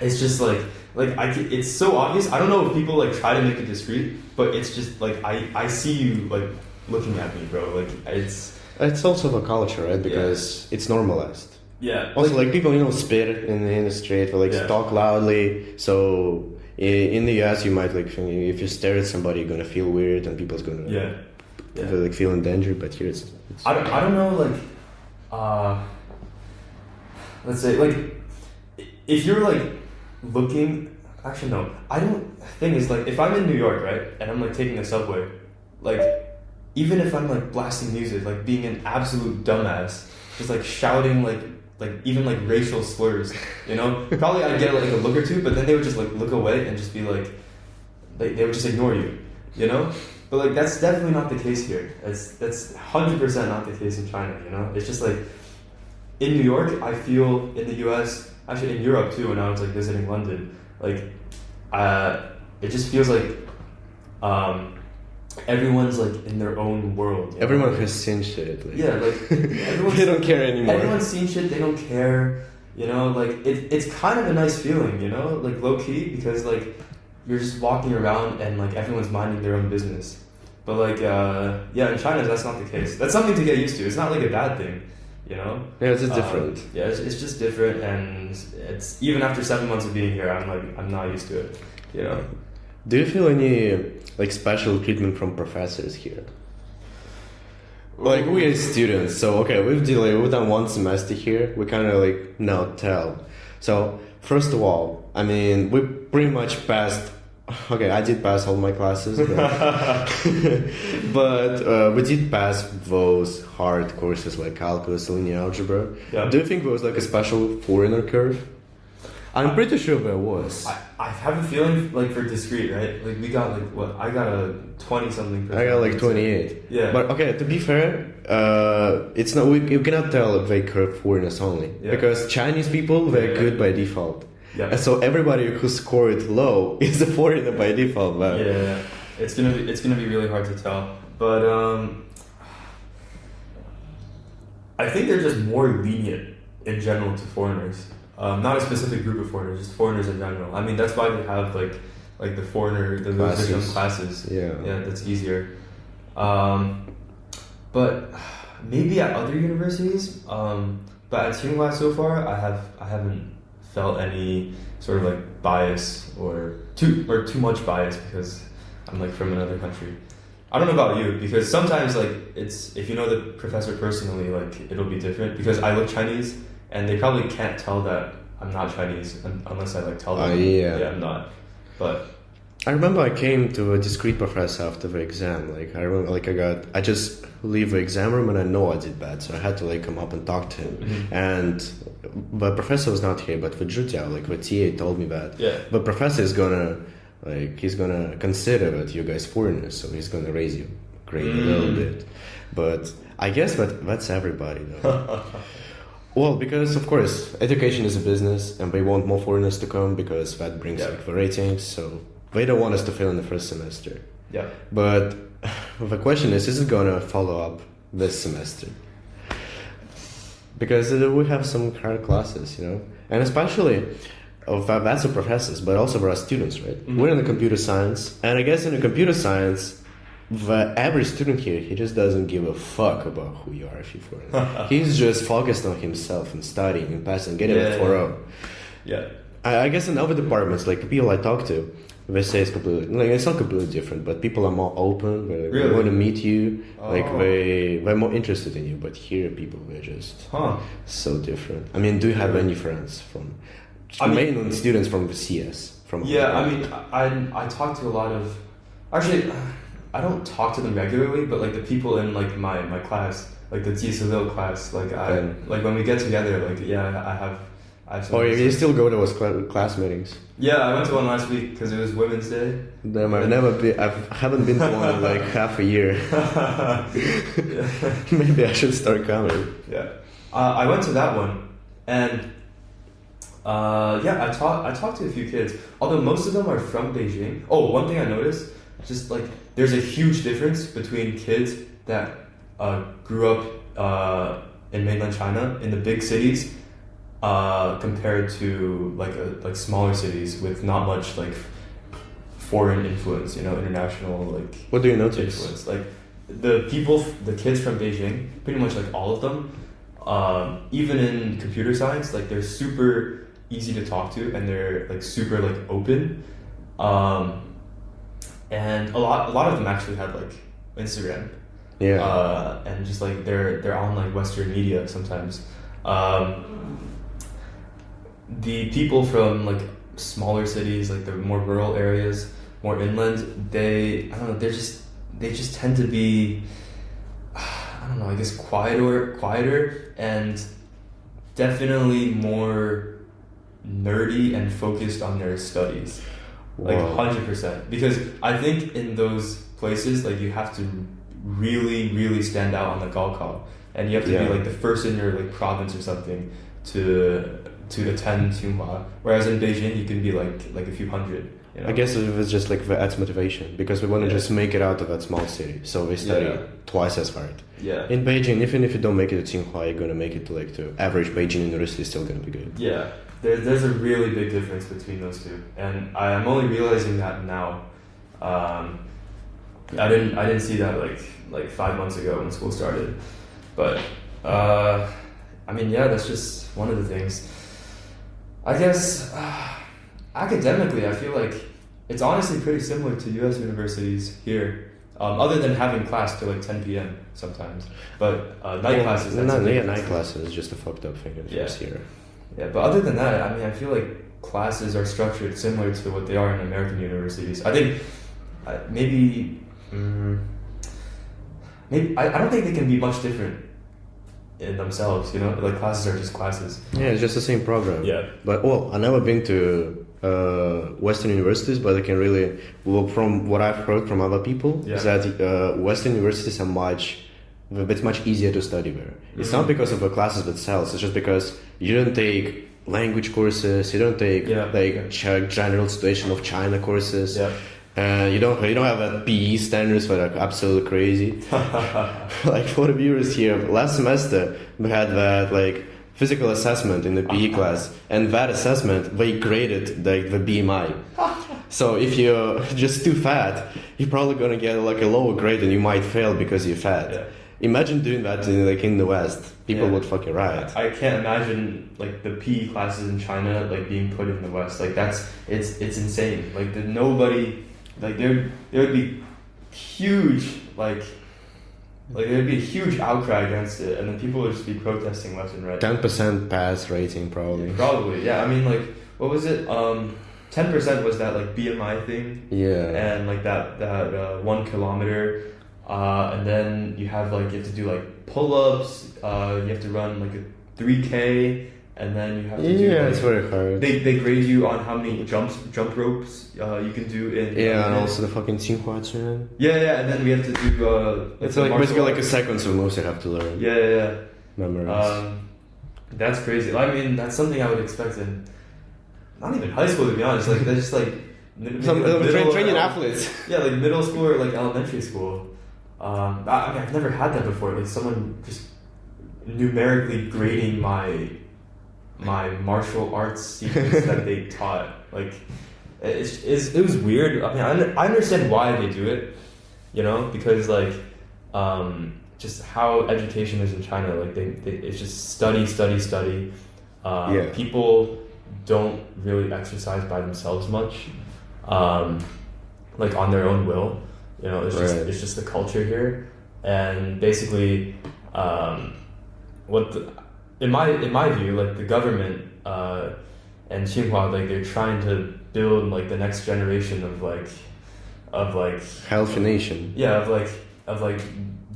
[SPEAKER 2] it's just like it's so obvious. I don't know if people like try to make it discreet, but it's just like I see you like looking at me, bro. Like it's
[SPEAKER 1] also the culture, right? Because it's normalized.
[SPEAKER 2] yeah.
[SPEAKER 1] Also, like people, spit in the street or like talk loudly. So in the US, you might like if you stare at somebody, you're gonna feel weird and people's gonna like feel in danger. But here it's
[SPEAKER 2] I don't know let's say like if you're like looking, actually no, I don't. Thing is like if I'm in New York, right, and I'm like taking a subway, like even if I'm like blasting music, like being an absolute dumbass, just like shouting like even like racial slurs, probably I'd get like a look or two, but then they would just like look away and just be like they would just ignore you, But like that's definitely not the case here. That's 100% not the case in China, It's just like in New York, I feel in the US, actually in Europe too, when I was like visiting London, like it just feels like everyone's like in their own world.
[SPEAKER 1] Everyone has seen shit. Like.
[SPEAKER 2] Yeah, like
[SPEAKER 1] they don't care anymore.
[SPEAKER 2] Everyone's seen shit. They don't care. Like it's kind of a nice feeling. Like low key because like you're just walking around and like everyone's minding their own business. But like in China that's not the case. That's something to get used to. It's not like a bad thing.
[SPEAKER 1] Yeah, it's just different.
[SPEAKER 2] It's just different, and it's even after 7 months of being here, I'm not used to it.
[SPEAKER 1] Do you feel any like special treatment from professors here? Like we are students, so okay, we've done one semester here. We kind of like now tell. So first of all, I mean, we pretty much passed. Okay, I did pass all my classes, but we did pass those hard courses like calculus, linear algebra.
[SPEAKER 2] Yeah.
[SPEAKER 1] Do you think there was like a special foreigner curve? I'm pretty sure there was.
[SPEAKER 2] I have a feeling like for discrete, right? Like we got like what? I got a 20-something%.
[SPEAKER 1] I got like 28.
[SPEAKER 2] Yeah.
[SPEAKER 1] But okay, to be fair, it's not. You cannot tell if they curve foreigners only because Chinese people they're good by default.
[SPEAKER 2] Yeah.
[SPEAKER 1] And so everybody who scored low is a foreigner by default. Man.
[SPEAKER 2] Yeah. It's gonna be really hard to tell, but I think they're just more lenient in general to foreigners. not a specific group of foreigners, just foreigners in general. I mean, that's why they have like the foreigner, the classes.
[SPEAKER 1] Yeah.
[SPEAKER 2] Yeah, that's easier. But maybe at other universities, but at Tsinghua so far, I haven't felt any sort of like bias or too much bias because I'm like from another country. I don't know about you because sometimes like it's if you know the professor personally, like it'll be different because I look Chinese and they probably can't tell that I'm not Chinese unless I like tell them. Yeah, I'm not. But
[SPEAKER 1] I remember I came to a discrete professor after the exam. Like I remember, like I just leave the exam room and I know I did bad, so I had to like come up and talk to him.
[SPEAKER 2] Mm-hmm.
[SPEAKER 1] And the professor was not here, but the Zhujiao, like the TA, told me that the professor is gonna he's gonna consider that you guys foreigners, so he's gonna raise you grade a little bit. But I guess that's everybody though. Well, because of course education is a business, and they want more foreigners to come because that brings like the ratings. So they don't want us to fail in the first semester.
[SPEAKER 2] Yeah. But
[SPEAKER 1] the question is it gonna follow up this semester? Because we have some hard classes, you know, and especially that's the professors, but also for us students, right? Mm-hmm. We're in the computer science, and I guess in the computer science, the average student here, he just doesn't give a fuck about who you are if you're foreign. He's just focused on himself and studying and passing, getting a 4.0.
[SPEAKER 2] Yeah.
[SPEAKER 1] I guess in other departments, like the people I talk to, they say it's completely, like it's not completely different, but people are more open, they want to meet you, like they're more interested in you. But here, people they're just so different. I mean, do you have any friends from? Mainly students from the CS.
[SPEAKER 2] I mean, I talk to a lot of. Actually, I don't talk to them regularly, but like the people in like my class, like the Tsinghua class, like like when we get together, like I have.
[SPEAKER 1] You still go to those class meetings?
[SPEAKER 2] Yeah, I went to one last week because it was Women's Day.
[SPEAKER 1] Damn, I haven't been to one in like half a year. Maybe I should start coming.
[SPEAKER 2] Yeah, I went to that one, and I talked to a few kids. Although most of them are from Beijing. Oh, one thing I noticed, just like there's a huge difference between kids that grew up in mainland China in the big cities. Compared to like smaller cities with not much like foreign influence, you know, international like.
[SPEAKER 1] What do you notice?
[SPEAKER 2] Influence, like the kids from Beijing, pretty much like all of them, even in computer science, like they're super easy to talk to and they're like super like open, and a lot of them actually had like Instagram, and just like they're on like Western media sometimes. The people from like smaller cities, like the more rural areas, more inland, they just tend to be, I don't know, I guess quieter and definitely more nerdy and focused on their studies. Like 100%. Because I think in those places, like you have to really, really stand out on the Gaokao, and you have to be like the first in your like province or something to attend Tsinghua, whereas in Beijing you can be like a few hundred. You know?
[SPEAKER 1] I guess it was just like that's motivation because we want to just make it out of that small city, so we study twice as hard.
[SPEAKER 2] Yeah.
[SPEAKER 1] In Beijing, even if you don't make it to Tsinghua, you're gonna make it to like to average Beijing university. Is still gonna be good.
[SPEAKER 2] Yeah, there's a really big difference between those two, and I'm only realizing that now. I didn't see that like 5 months ago when school started, but I mean that's just one of the things. I guess academically, I feel like it's honestly pretty similar to U.S. universities here, other than having class till like 10 p.m. sometimes. But night classes.
[SPEAKER 1] Night classes is just a fucked up thing here.
[SPEAKER 2] Yeah, but other than that, I mean, I feel like classes are structured similar to what they are in American universities. I think maybe I don't think they can be much different in themselves, you know, like classes are just classes.
[SPEAKER 1] Yeah, it's just the same program.
[SPEAKER 2] Yeah.
[SPEAKER 1] But I've never been to Western universities, but I can really look from what I've heard from other people is that Western universities are much easier to study there. It's not because of the classes themselves. It's just because you don't take language courses, you don't take general situation of China courses.
[SPEAKER 2] Yeah.
[SPEAKER 1] You don't have that PE standards that are absolutely crazy. Like for the viewers here, last semester we had that like physical assessment in the PE class, and that assessment they graded the BMI. So if you're just too fat, you're probably gonna get like a lower grade, and you might fail because you're fat.
[SPEAKER 2] Yeah.
[SPEAKER 1] Imagine doing that in the West. People would fucking riot.
[SPEAKER 2] I can't imagine like the PE classes in China like being put in the West. Like it's insane. Like nobody, like there would be huge like there'd be a huge outcry against it, and then people would just be protesting left and right.
[SPEAKER 1] 10% pass rating probably.
[SPEAKER 2] Probably, yeah. I mean, like, what was it? 10% was that like BMI thing.
[SPEAKER 1] Yeah.
[SPEAKER 2] And like that 1 kilometer, and then you have to do like pull-ups. You have to run like a 3K, and then you have to do.
[SPEAKER 1] Yeah, it's very hard.
[SPEAKER 2] They grade you on how many jump ropes you can do in.
[SPEAKER 1] Yeah, and also the fucking Tsinghua turn.
[SPEAKER 2] Yeah, and then we have to do.
[SPEAKER 1] It's like basically like a sequence of moves you have to learn.
[SPEAKER 2] Yeah.
[SPEAKER 1] Memorize.
[SPEAKER 2] That's crazy. I mean, that's something I would expect in not even high school, to be honest. Like they're just like
[SPEAKER 1] training athletes.
[SPEAKER 2] Yeah, like middle school or like elementary school. I mean, I've never had that before. Like someone just numerically grading my martial arts sequence that they taught. Like it was weird. I mean, I understand why they do it, because like just how education is in China. Like they it's just study. People don't really exercise by themselves much, like on their own will. It's just the culture here, and basically, in my view, like the government and Tsinghua, like they're trying to build like the next generation of
[SPEAKER 1] healthy nation.
[SPEAKER 2] Yeah, of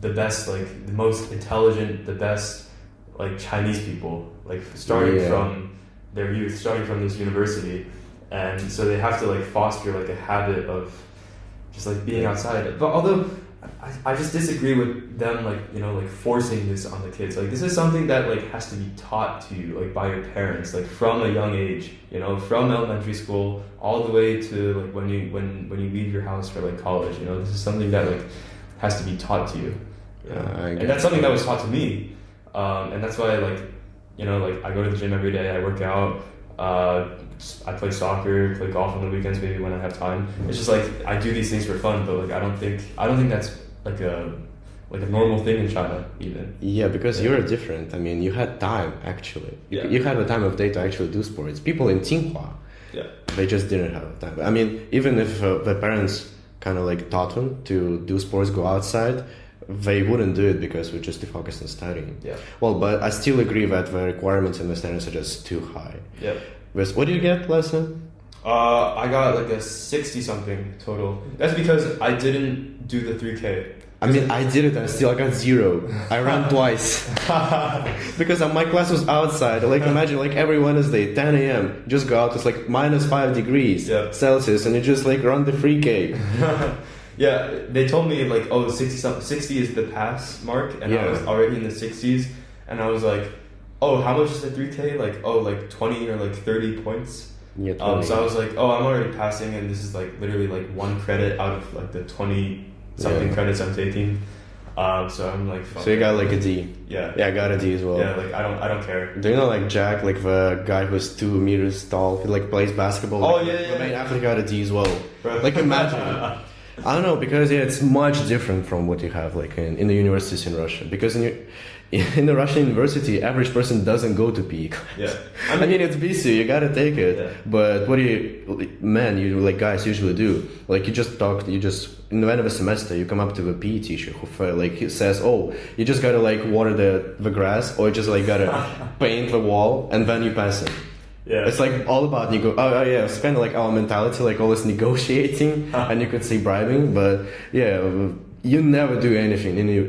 [SPEAKER 2] the best, like the most intelligent, the best like Chinese people, like starting from their youth, starting from this university, and so they have to like foster like a habit of just like being outside. But although I just disagree with them like forcing this on the kids. Like this is something that like has to be taught to you like by your parents, like from a young age, from elementary school all the way to like when you leave your house for like college. This is something that like has to be taught to you. And that's something that was taught to me. And that's why like I go to the gym every day, I work out, I play soccer, play golf on the weekends maybe when I have time. It's just like I do these things for fun, but like I don't think that's like a normal thing in China even.
[SPEAKER 1] Yeah, because you're different. I mean, you had time actually. You had a time of day to actually do sports. People in Tsinghua, they just didn't have time. I mean, even if the parents kind of like taught them to do sports, go outside, they wouldn't do it because we're just too focused on studying.
[SPEAKER 2] Yeah.
[SPEAKER 1] Well, but I still agree that the requirements and the standards are just too high.
[SPEAKER 2] Yeah.
[SPEAKER 1] What did you get last time?
[SPEAKER 2] I got like a 60 something total. That's because I didn't do the 3K.
[SPEAKER 1] I mean, I did it and still I got 0. I ran twice. Because my class was outside. Like imagine like every Wednesday, 10 a.m. Just go out, it's like -5 degrees Celsius and you just like run the 3K.
[SPEAKER 2] Yeah, they told me like 60 is the pass mark, and I was already in the 60s, and I was like, oh, how much is the 3K? Like 20 or like 30 points.
[SPEAKER 1] Yeah, 20.
[SPEAKER 2] So I was like, oh, I'm already passing, and this is like literally like 1 credit out of like the 20 something credits I'm taking. So I'm like,
[SPEAKER 1] so you got like a D.
[SPEAKER 2] Yeah,
[SPEAKER 1] I got a D as well.
[SPEAKER 2] Yeah, like I don't care.
[SPEAKER 1] Do you know like Jack, like the guy who's 2 meters tall, he like plays basketball?
[SPEAKER 2] Oh
[SPEAKER 1] like,
[SPEAKER 2] yeah.
[SPEAKER 1] The main athlete got a D as well. Like imagine. I don't know, because it's much different from what you have like in the universities in Russia. Because in the Russian university, average person doesn't go to PE class.
[SPEAKER 2] Yeah,
[SPEAKER 1] I mean it's busy, you gotta take it. Yeah. But what do you like guys usually do? Like you just in the end of a semester, you come up to the PE teacher who like he says, oh, you just gotta like water the grass, or you just like gotta paint the wall, and then you pass it.
[SPEAKER 2] Yeah.
[SPEAKER 1] It's like all about it's kind of like our mentality, like always negotiating, and you could say bribing, but you never do anything in your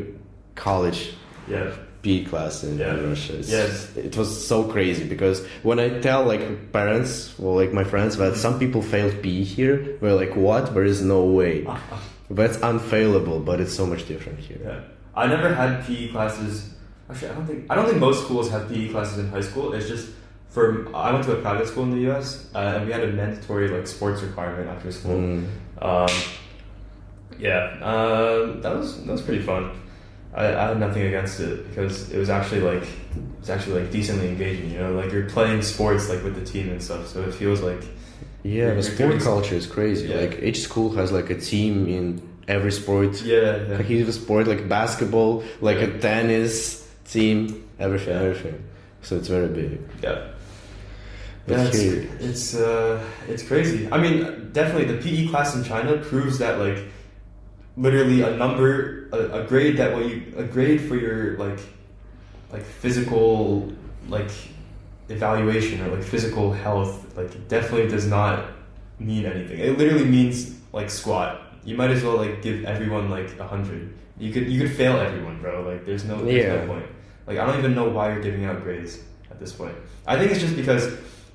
[SPEAKER 1] college PE class in Russia. It was so crazy, because when I tell like parents or like my friends that some people failed PE here, they're like, what? There is no way. That's unfailable, but it's so much different here.
[SPEAKER 2] Yeah. I never had PE classes. Actually, I don't think most schools have PE classes in high school. It's just I went to a private school in the U.S. And we had a mandatory like sports requirement after school. That was pretty fun. I had nothing against it because it was actually like decently engaging. You know, like you're playing sports like with the team and stuff, so it feels like
[SPEAKER 1] Yeah, the sport culture is crazy.
[SPEAKER 2] Yeah.
[SPEAKER 1] Like each school has like a team in every sport.
[SPEAKER 2] yeah.
[SPEAKER 1] Cohesive sport, like basketball, like
[SPEAKER 2] Yeah.
[SPEAKER 1] a tennis team, everything,
[SPEAKER 2] Yeah.
[SPEAKER 1] everything. So it's very big.
[SPEAKER 2] Yeah.
[SPEAKER 1] But
[SPEAKER 2] Yeah,
[SPEAKER 1] here-
[SPEAKER 2] it's crazy. I mean, definitely the PE class in China proves that like literally a grade a grade for your like physical like evaluation or like physical health like definitely does not mean anything. It literally means like squat. You might as well like give everyone like 100. You could fail everyone, bro. Like there's no point. Like I don't even know why you're giving out grades at this point. I think it's just because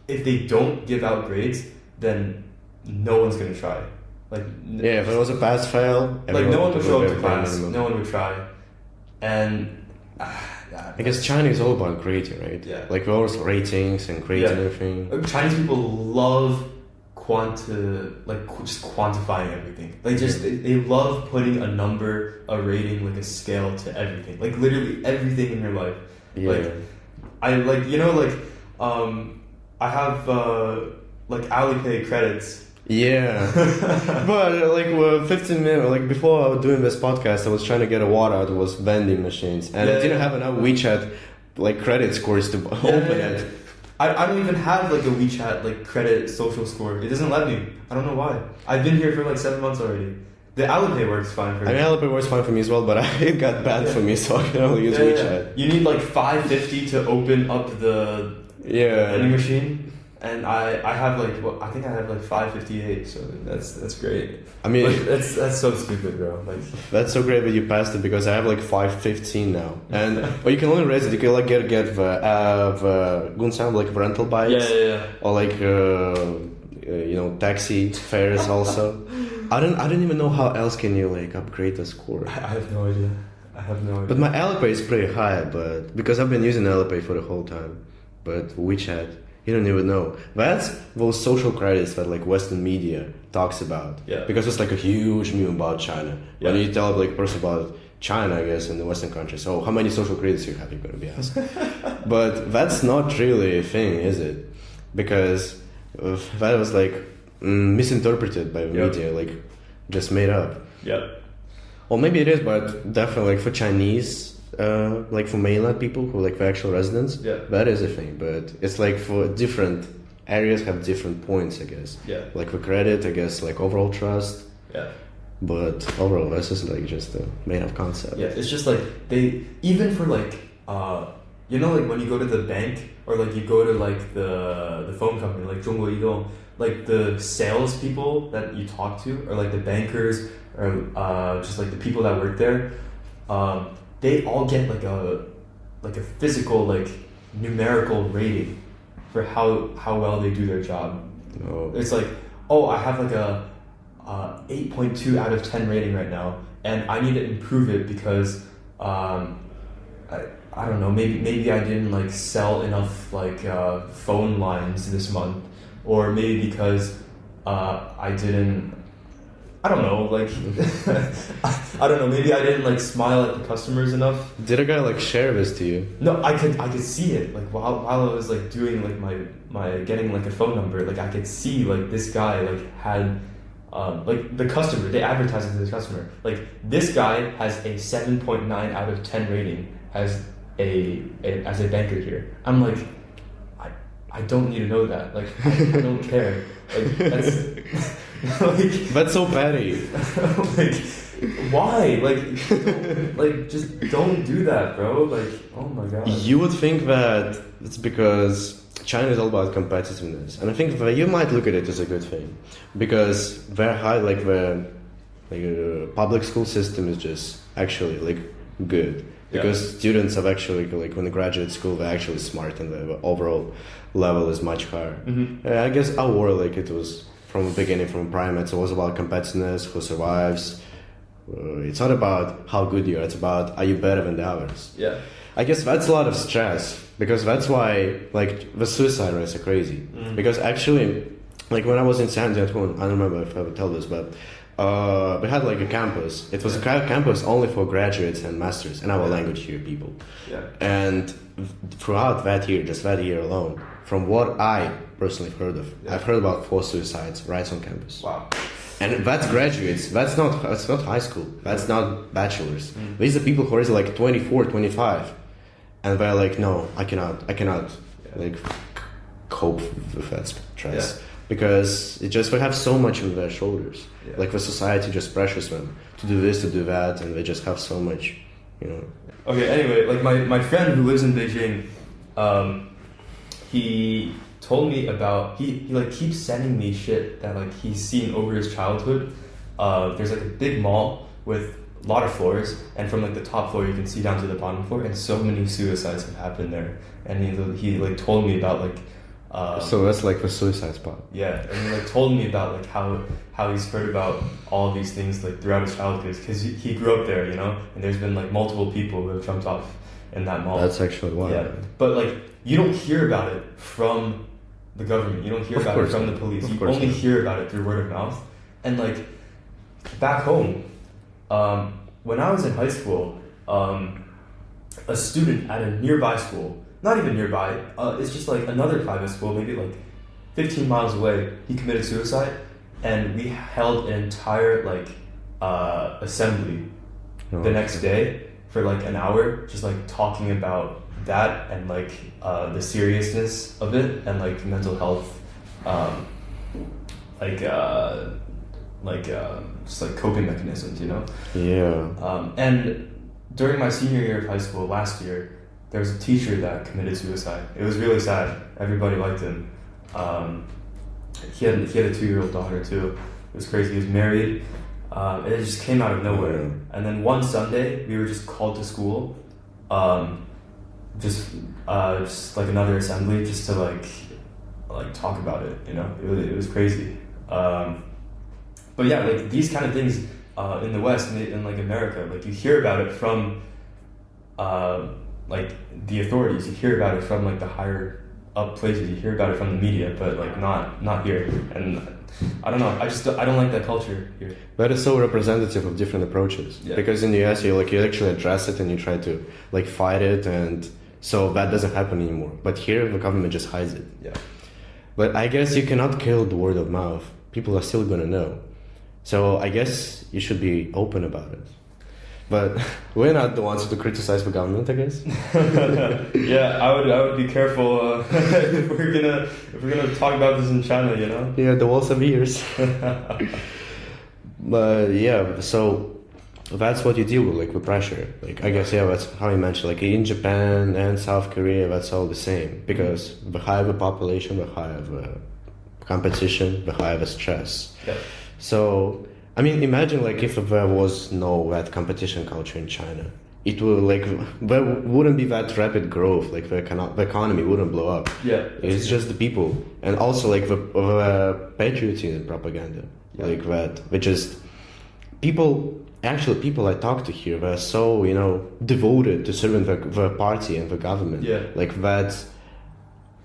[SPEAKER 2] if they don't give out grades, then no one's gonna try. Like
[SPEAKER 1] Yeah, if it was a pass fail,
[SPEAKER 2] like no one would show up to
[SPEAKER 1] get
[SPEAKER 2] class.
[SPEAKER 1] minimum.
[SPEAKER 2] No one would try, and
[SPEAKER 1] I guess China is all about creating, right?
[SPEAKER 2] Yeah.
[SPEAKER 1] Like we always ratings and creating
[SPEAKER 2] Yeah.
[SPEAKER 1] everything.
[SPEAKER 2] Chinese people love just quantifying everything. Like just they love putting a number, a rating, like a scale to everything. Like literally everything in your life.
[SPEAKER 1] Yeah.
[SPEAKER 2] Like I like I have like Alipay credits.
[SPEAKER 1] Yeah. But like 15 minutes, like before I was doing this podcast, I was trying to get a water. It was vending machines, and I didn't have enough WeChat like credit scores to open it.
[SPEAKER 2] I don't even have like a WeChat like credit social score. It doesn't let me. I don't know why. I've been here for like 7 months already. The Alipay works fine for me.
[SPEAKER 1] I mean, Alipay works fine for me as well, but it got bad for me, so I can only use WeChat.
[SPEAKER 2] You need like 550 to open up the vending machine. And I have like I think I have like 558, so that's great.
[SPEAKER 1] I mean,
[SPEAKER 2] like, that's so stupid, bro. Like
[SPEAKER 1] that's so great that you passed it because I have like 515 now, and but you can only raise it. You can like get the Gunsam like rental bikes, or like taxi fares also. I don't even know how else can you like upgrade the score.
[SPEAKER 2] I have no idea.
[SPEAKER 1] But my Alipay is pretty high, but because I've been using Alipay for the whole time, but WeChat. You don't even know. That's those social credits that like Western media talks about.
[SPEAKER 2] Yeah.
[SPEAKER 1] Because it's like a huge meme about China.
[SPEAKER 2] Yeah.
[SPEAKER 1] When you tell like a person about China, I guess, in the Western countries, oh, how many social credits you have, you're going to be asked. But that's not really a thing, is it? Because that was like misinterpreted by the media, like just made up.
[SPEAKER 2] Yeah.
[SPEAKER 1] Well, maybe it is, but definitely like for Chinese, like for mainland people who like the actual residents, that is a thing. But it's like for different areas have different points, I guess.
[SPEAKER 2] Yeah.
[SPEAKER 1] Like for credit, I guess like overall trust.
[SPEAKER 2] Yeah.
[SPEAKER 1] But overall, this is like just a made up concept.
[SPEAKER 2] Yeah, it's just like they even for like like when you go to the bank or like you go to like the phone company like 中国移动, like the sales people that you talk to or like the bankers or just like the people that work there, they all get like a physical like numerical rating for how well they do their job.
[SPEAKER 1] Oh.
[SPEAKER 2] It's like, oh, I have like a 8.2 out of 10 rating right now, and I need to improve it because I don't know, maybe I didn't like sell enough like phone lines this month, or maybe because I didn't. I don't know, like I don't know. Maybe I didn't like smile at the customers enough.
[SPEAKER 1] Did a guy like share this to you?
[SPEAKER 2] No, I could see it like while I was like doing like my getting like a phone number. Like I could see like this guy like had like the customer. They advertised it to the customer. Like this guy has a 7.9 out of 10 rating as a banker here. I'm like, I don't need to know that. Like I don't care. Like that's. Like,
[SPEAKER 1] that's so petty.
[SPEAKER 2] Like, why? Like, just don't do that, bro. Like, oh my god.
[SPEAKER 1] You would think that it's because China is all about competitiveness, and I think that you might look at it as a good thing because very high, like the public school system is just actually like good because students have actually like when they graduate school they're actually smart and the overall level is much higher.
[SPEAKER 2] Mm-hmm.
[SPEAKER 1] I guess our war like it was. From the beginning, from primates, it was about competitiveness, who survives. It's not about how good you are, it's about are you better than the others.
[SPEAKER 2] Yeah.
[SPEAKER 1] I guess that's a lot of stress, because that's why, like, the suicide rates are crazy. Because actually, like, when I was in San Diego, I don't remember if I ever tell this, but we had like a campus. It was a campus only for graduates and masters and our language here people.
[SPEAKER 2] Yeah.
[SPEAKER 1] And throughout that year, just that year alone, from what I personally heard of, I've heard about 4 suicides right on campus.
[SPEAKER 2] Wow.
[SPEAKER 1] And that's graduates. That's not high school. That's not bachelors. These are people who are like 24, 25, and they're like, no, I cannot like cope with that stress because it just they have so much on their shoulders.
[SPEAKER 2] Yeah.
[SPEAKER 1] Like the society just pressures them to do this, to do that, and they just have so much, you know.
[SPEAKER 2] Okay. Anyway, like my friend who lives in Beijing, he told me about he like keeps sending me shit that like he's seen over his childhood. There's like a big mall with a lot of floors, and from like the top floor you can see down to the bottom floor, and so many suicides have happened there. And he like told me about like
[SPEAKER 1] so that's like the suicide spot.
[SPEAKER 2] Yeah, and he like told me about like how he's heard about all of these things like throughout his childhood because he grew up there, you know, and there's been like multiple people who have jumped off in that mall.
[SPEAKER 1] That's actually wild.
[SPEAKER 2] Yeah, but like you don't hear about it from the government. You don't hear about it from the police. You only hear about it through word of mouth. And like back home, when I was in high school, a student at a nearby school, not even nearby, it's just like another private school, maybe like 15 miles away, he committed suicide, and we held an entire like assembly the next day for like an hour, just like talking about that and like the seriousness of it and like mental health, just like coping mechanisms, you know.
[SPEAKER 1] Yeah.
[SPEAKER 2] And during my senior year of high school last year, there was a teacher that committed suicide. It was really sad. Everybody liked him. He had a 2-year-old daughter too. It was crazy. He was married. It just came out of nowhere. And then one Sunday, we were just called to school. Just like another assembly, just to like talk about it. You know, it was crazy. But yeah, like these kind of things in the West and in like America, like you hear about it from like the authorities. You hear about it from like the higher up places. You hear about it from the media, but like not here. And I don't know. I don't like that culture here.
[SPEAKER 1] That is so representative of different approaches. Yeah. Because in the US, you actually address it and you try to like fight it, and so that doesn't happen anymore. But here, the government just hides it.
[SPEAKER 2] Yeah.
[SPEAKER 1] But I guess you cannot kill the word of mouth. People are still gonna know. So I guess you should be open about it. But we're not the ones to criticize the government, I guess.
[SPEAKER 2] Yeah, I would be careful if we're gonna talk about this in China, you know.
[SPEAKER 1] Yeah, the walls have ears. But yeah, so that's what you deal with, like with pressure. Like I guess that's how you mentioned. Like in Japan and South Korea, that's all the same because the higher the population, the higher the competition, the higher the stress.
[SPEAKER 2] Yeah.
[SPEAKER 1] So, I mean, imagine like if there was no that competition culture in China, it would like there wouldn't be that rapid growth. Like the economy wouldn't blow up.
[SPEAKER 2] Yeah,
[SPEAKER 1] it's just the people, and also like the patriotism propaganda, like that, which is people. Actually, people I talk to here, they're so devoted to serving the party and the government.
[SPEAKER 2] Yeah,
[SPEAKER 1] like that's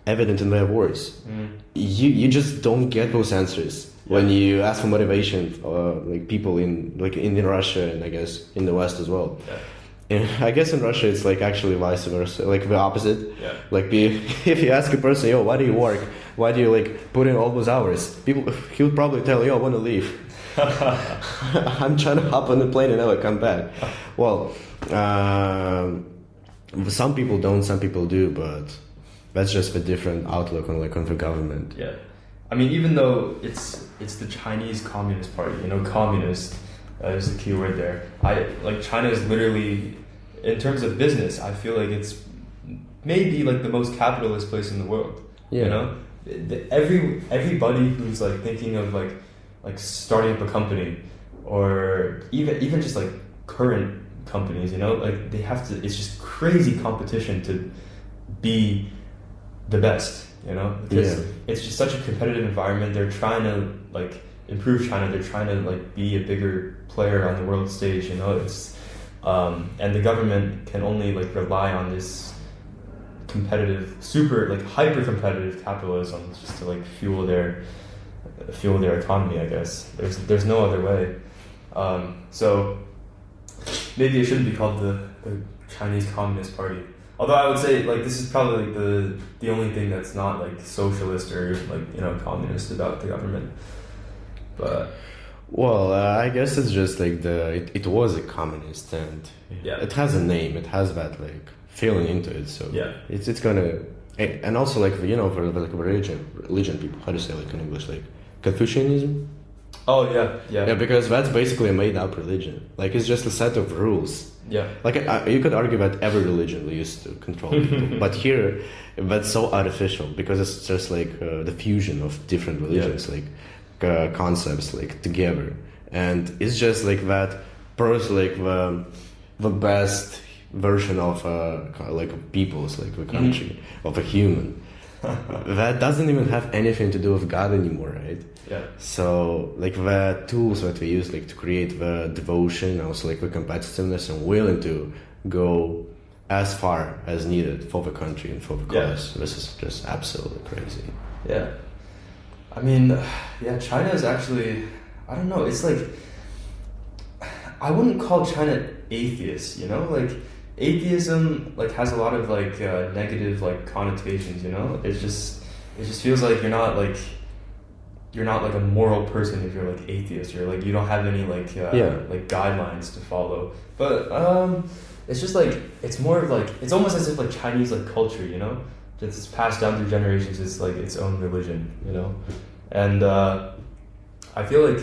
[SPEAKER 1] evident in their words. You just don't get those answers. When you ask for motivation, like people in Russia and I guess in the West as well.
[SPEAKER 2] Yeah.
[SPEAKER 1] And I guess in Russia it's like actually vice versa, like the opposite.
[SPEAKER 2] Yeah.
[SPEAKER 1] Like if you ask a person, yo, why do you work? Why do you like put in all those hours? He would probably tell you, I want to leave. I'm trying to hop on the plane and never come back. Well, some people don't, some people do, but that's just a different outlook on the government.
[SPEAKER 2] Yeah. I mean, even though it's the Chinese Communist Party, communist is the key word there. China is literally, in terms of business, I feel like it's maybe like the most capitalist place in the world.
[SPEAKER 1] Yeah.
[SPEAKER 2] Everybody who's like thinking of like starting up a company, or even just like current companies, like they have to. It's just crazy competition to be the best. Because it's just such a competitive environment. They're trying to like improve China. They're trying to like be a bigger player on the world stage. It's and the government can only like rely on this competitive, super like hyper competitive capitalism just to like fuel their economy. I guess there's no other way. So maybe it shouldn't be called the Chinese Communist Party. Although I would say like this is probably like the only thing that's not like socialist or like communist about the government. But
[SPEAKER 1] Well, I guess it's just like it was a communist, and
[SPEAKER 2] Yeah.
[SPEAKER 1] it has a name. It has that like feeling into it. So
[SPEAKER 2] Yeah.
[SPEAKER 1] it's gonna, and also like for like religion people, how do you say like in English, like Confucianism?
[SPEAKER 2] oh yeah,
[SPEAKER 1] Yeah, because that's basically a made up religion. Like it's just a set of rules.
[SPEAKER 2] yeah,
[SPEAKER 1] Like you could argue that every religion used to control people, but here that's so artificial because it's just like the fusion of different religions, like concepts like together, and it's just like that. First, like the best version of like a people's like the country of a human that doesn't even have anything to do with God anymore, right?
[SPEAKER 2] yeah,
[SPEAKER 1] So like the tools that we use like to create the devotion, also like the competitiveness and willing to go as far as needed for the country and for the
[SPEAKER 2] Yeah.
[SPEAKER 1] cause. This is just absolutely crazy.
[SPEAKER 2] yeah. I mean, yeah, China is actually, I don't know. It's like I wouldn't call China atheist. Like atheism like has a lot of like negative like connotations. It just feels like you're not like a moral person if you're like atheist, or like you don't have any like like guidelines to follow. But it's just like it's more of like it's almost as if like Chinese like culture, it's passed down through generations. It's like its own religion, and I feel like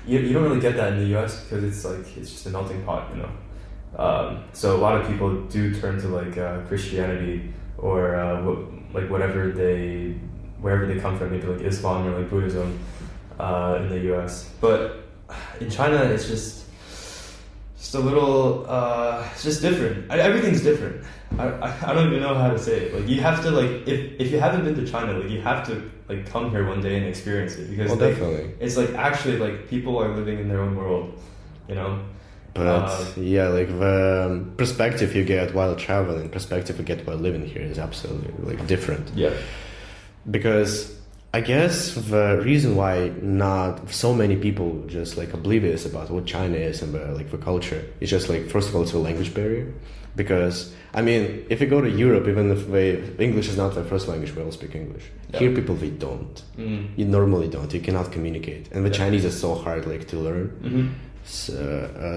[SPEAKER 2] you don't really get that in the U.S. because it's just a melting pot, So a lot of people do turn to like Christianity or wherever they come from, maybe like Islam or like Buddhism in the U.S. But in China, it's just a little. It's just different. Everything's different. I don't even know how to say it. Like you have to like if you haven't been to China, like you have to like come here one day and experience it because
[SPEAKER 1] Definitely.
[SPEAKER 2] It's like actually like people are living in their own world,
[SPEAKER 1] But yeah, like the perspective you get while traveling, perspective you get while living here is absolutely like different.
[SPEAKER 2] Yeah.
[SPEAKER 1] Because I guess the reason why not so many people just like oblivious about what China is and the culture is just like first of all it's a language barrier. Because I mean, if you go to Europe, even if English is not their first language, we all speak English.
[SPEAKER 2] Yeah.
[SPEAKER 1] Here, people they don't. You normally don't. You cannot communicate, and the Chinese is so hard like to learn.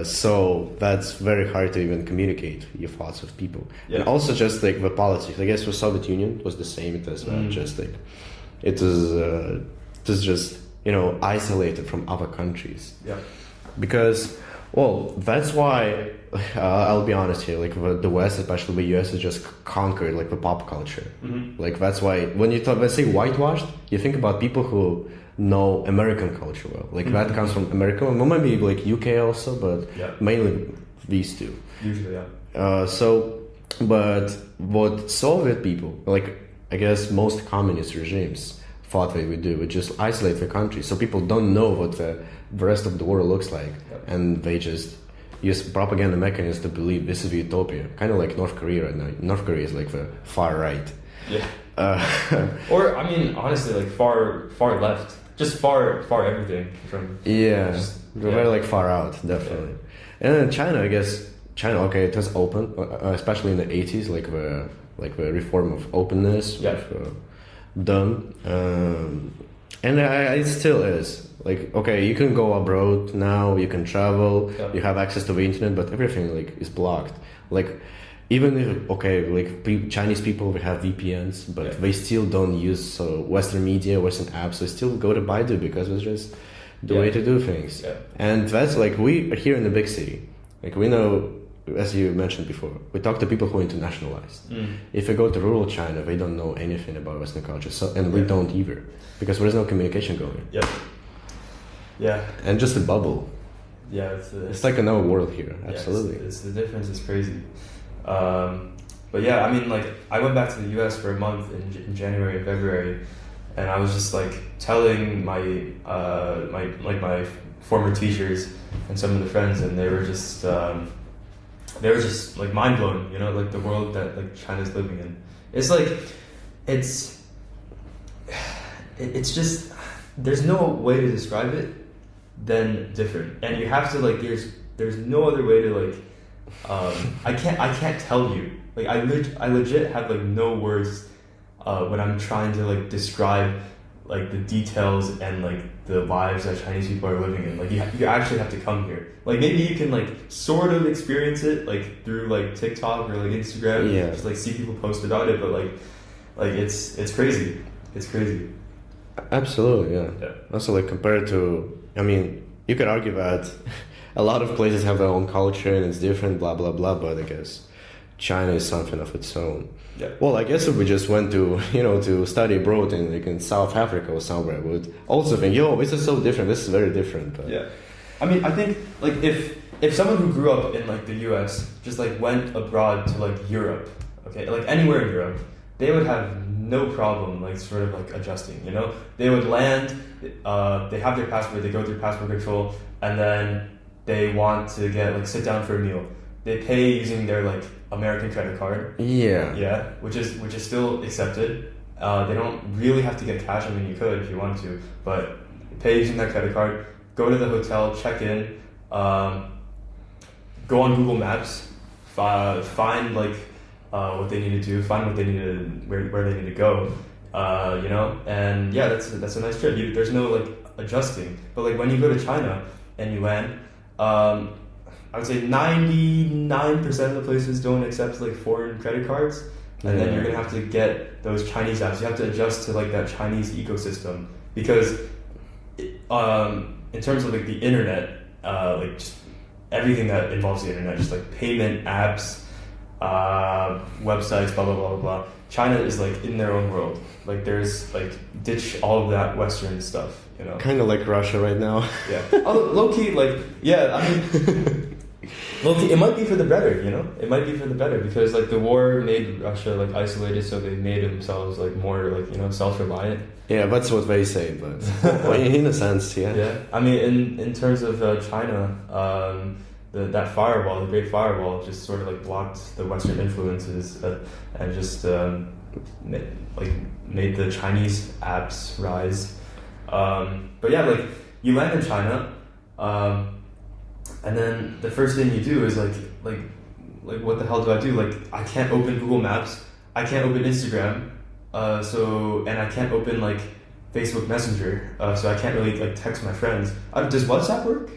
[SPEAKER 1] So that's very hard to even communicate your thoughts with people.
[SPEAKER 2] Yeah.
[SPEAKER 1] And also just like the politics. I guess the Soviet Union was the same as well. Just like it was just isolated from other countries.
[SPEAKER 2] Yeah.
[SPEAKER 1] Because that's why I'll be honest here. Like the West, especially the US, is just conquered like the pop culture. Like that's why when let's say whitewashed, you think about people who know American culture well. Like that comes from America, well, maybe like UK also, but mainly these two.
[SPEAKER 2] Usually, yeah.
[SPEAKER 1] But what Soviet people, like I guess most communist regimes thought they would do, would just isolate the country, so people don't know what the rest of the world looks like, and they just use propaganda mechanisms to believe this is the utopia, kind of like North Korea right now. North Korea is like the far right.
[SPEAKER 2] Yeah. Or I mean, honestly, like far left, just far everything from.
[SPEAKER 1] Yeah, they're very like far out, definitely. And then China, I guess okay, it was open, especially in the 80s, like the reform of openness was done, and it still is. Like, okay, you can go abroad now, you can travel, you have access to the internet, but everything like is blocked. Like, even if Chinese people they have VPNs, but they still don't use Western media, Western apps. They still go to Baidu because it's just the way to do things.
[SPEAKER 2] Yeah.
[SPEAKER 1] And that's like we are here in the big city. Like we know, as you mentioned before, we talk to people who are internationalized. If you go to rural China, they don't know anything about Western culture, and we don't either, because there is no communication going.
[SPEAKER 2] Yeah. Yeah.
[SPEAKER 1] And just a bubble.
[SPEAKER 2] Yeah,
[SPEAKER 1] it's like another world here. Absolutely.
[SPEAKER 2] It's the difference is crazy. But yeah, I mean, like I went back to the U.S. for a month in January and February, and I was just like telling my my former teachers and some of the friends, and they were just like mind blown, like the world that like China's living in. It's like it's just there's no way to describe it, then different. And you have to like there's no other way to like I can't tell you. Like I legit have like no words when I'm trying to like describe like the details and like the lives that Chinese people are living in. Like you actually have to come here. Like maybe you can like sort of experience it like through like TikTok or like Instagram.
[SPEAKER 1] Yeah.
[SPEAKER 2] Just like see people post about it, but like it's crazy. It's crazy.
[SPEAKER 1] Absolutely, yeah.
[SPEAKER 2] Yeah.
[SPEAKER 1] Also, like compared to, I mean, you could argue that a lot of places have their own culture and it's different, blah blah blah. But I guess China is something of its own.
[SPEAKER 2] Yeah.
[SPEAKER 1] Well, I guess if we just went to to study abroad in like in South Africa or somewhere, we would also think, yo, this is so different. This is very different. But
[SPEAKER 2] Yeah. I mean, I think like if someone who grew up in like the U.S. just like went abroad to like Europe, okay, like anywhere in Europe, they would have no problem like sort of like adjusting. They would land, they have their passport, they go through passport control, and then they want to sit down for a meal. They pay using their like American credit card.
[SPEAKER 1] yeah,
[SPEAKER 2] which is still accepted. They don't really have to get cash. I mean, you could if you wanted to, but pay using that credit card. Go to the hotel, check in, go on Google Maps, find like what they need to do, find what they need to where they need to go, and yeah, that's a nice trip. There's no like adjusting, but like when you go to China and you land, I would say 99% of the places don't accept like foreign credit cards, and then you're gonna have to get those Chinese apps. You have to adjust to like that Chinese ecosystem because, in terms of like the internet, like just everything that involves the internet, just like payment apps, websites, blah blah blah blah blah. China is like in their own world. Like there's like ditch all of that Western stuff.
[SPEAKER 1] Kind of like Russia right now.
[SPEAKER 2] Yeah. Low key, like yeah. I mean. Well, it might be for the better, It might be for the better because like the war made Russia like isolated, so they made themselves like more like self-reliant.
[SPEAKER 1] Yeah, that's what they say, but well, in a sense, yeah.
[SPEAKER 2] Yeah, I mean, in terms of China, that firewall, the Great Firewall, just sort of like blocked the Western influences and just made the Chinese apps rise. But yeah, like you land in China. And then the first thing you do is like what the hell do I do? Like I can't open Google Maps, I can't open Instagram, and I can't open like Facebook Messenger, so I can't really like text my friends. Does WhatsApp work?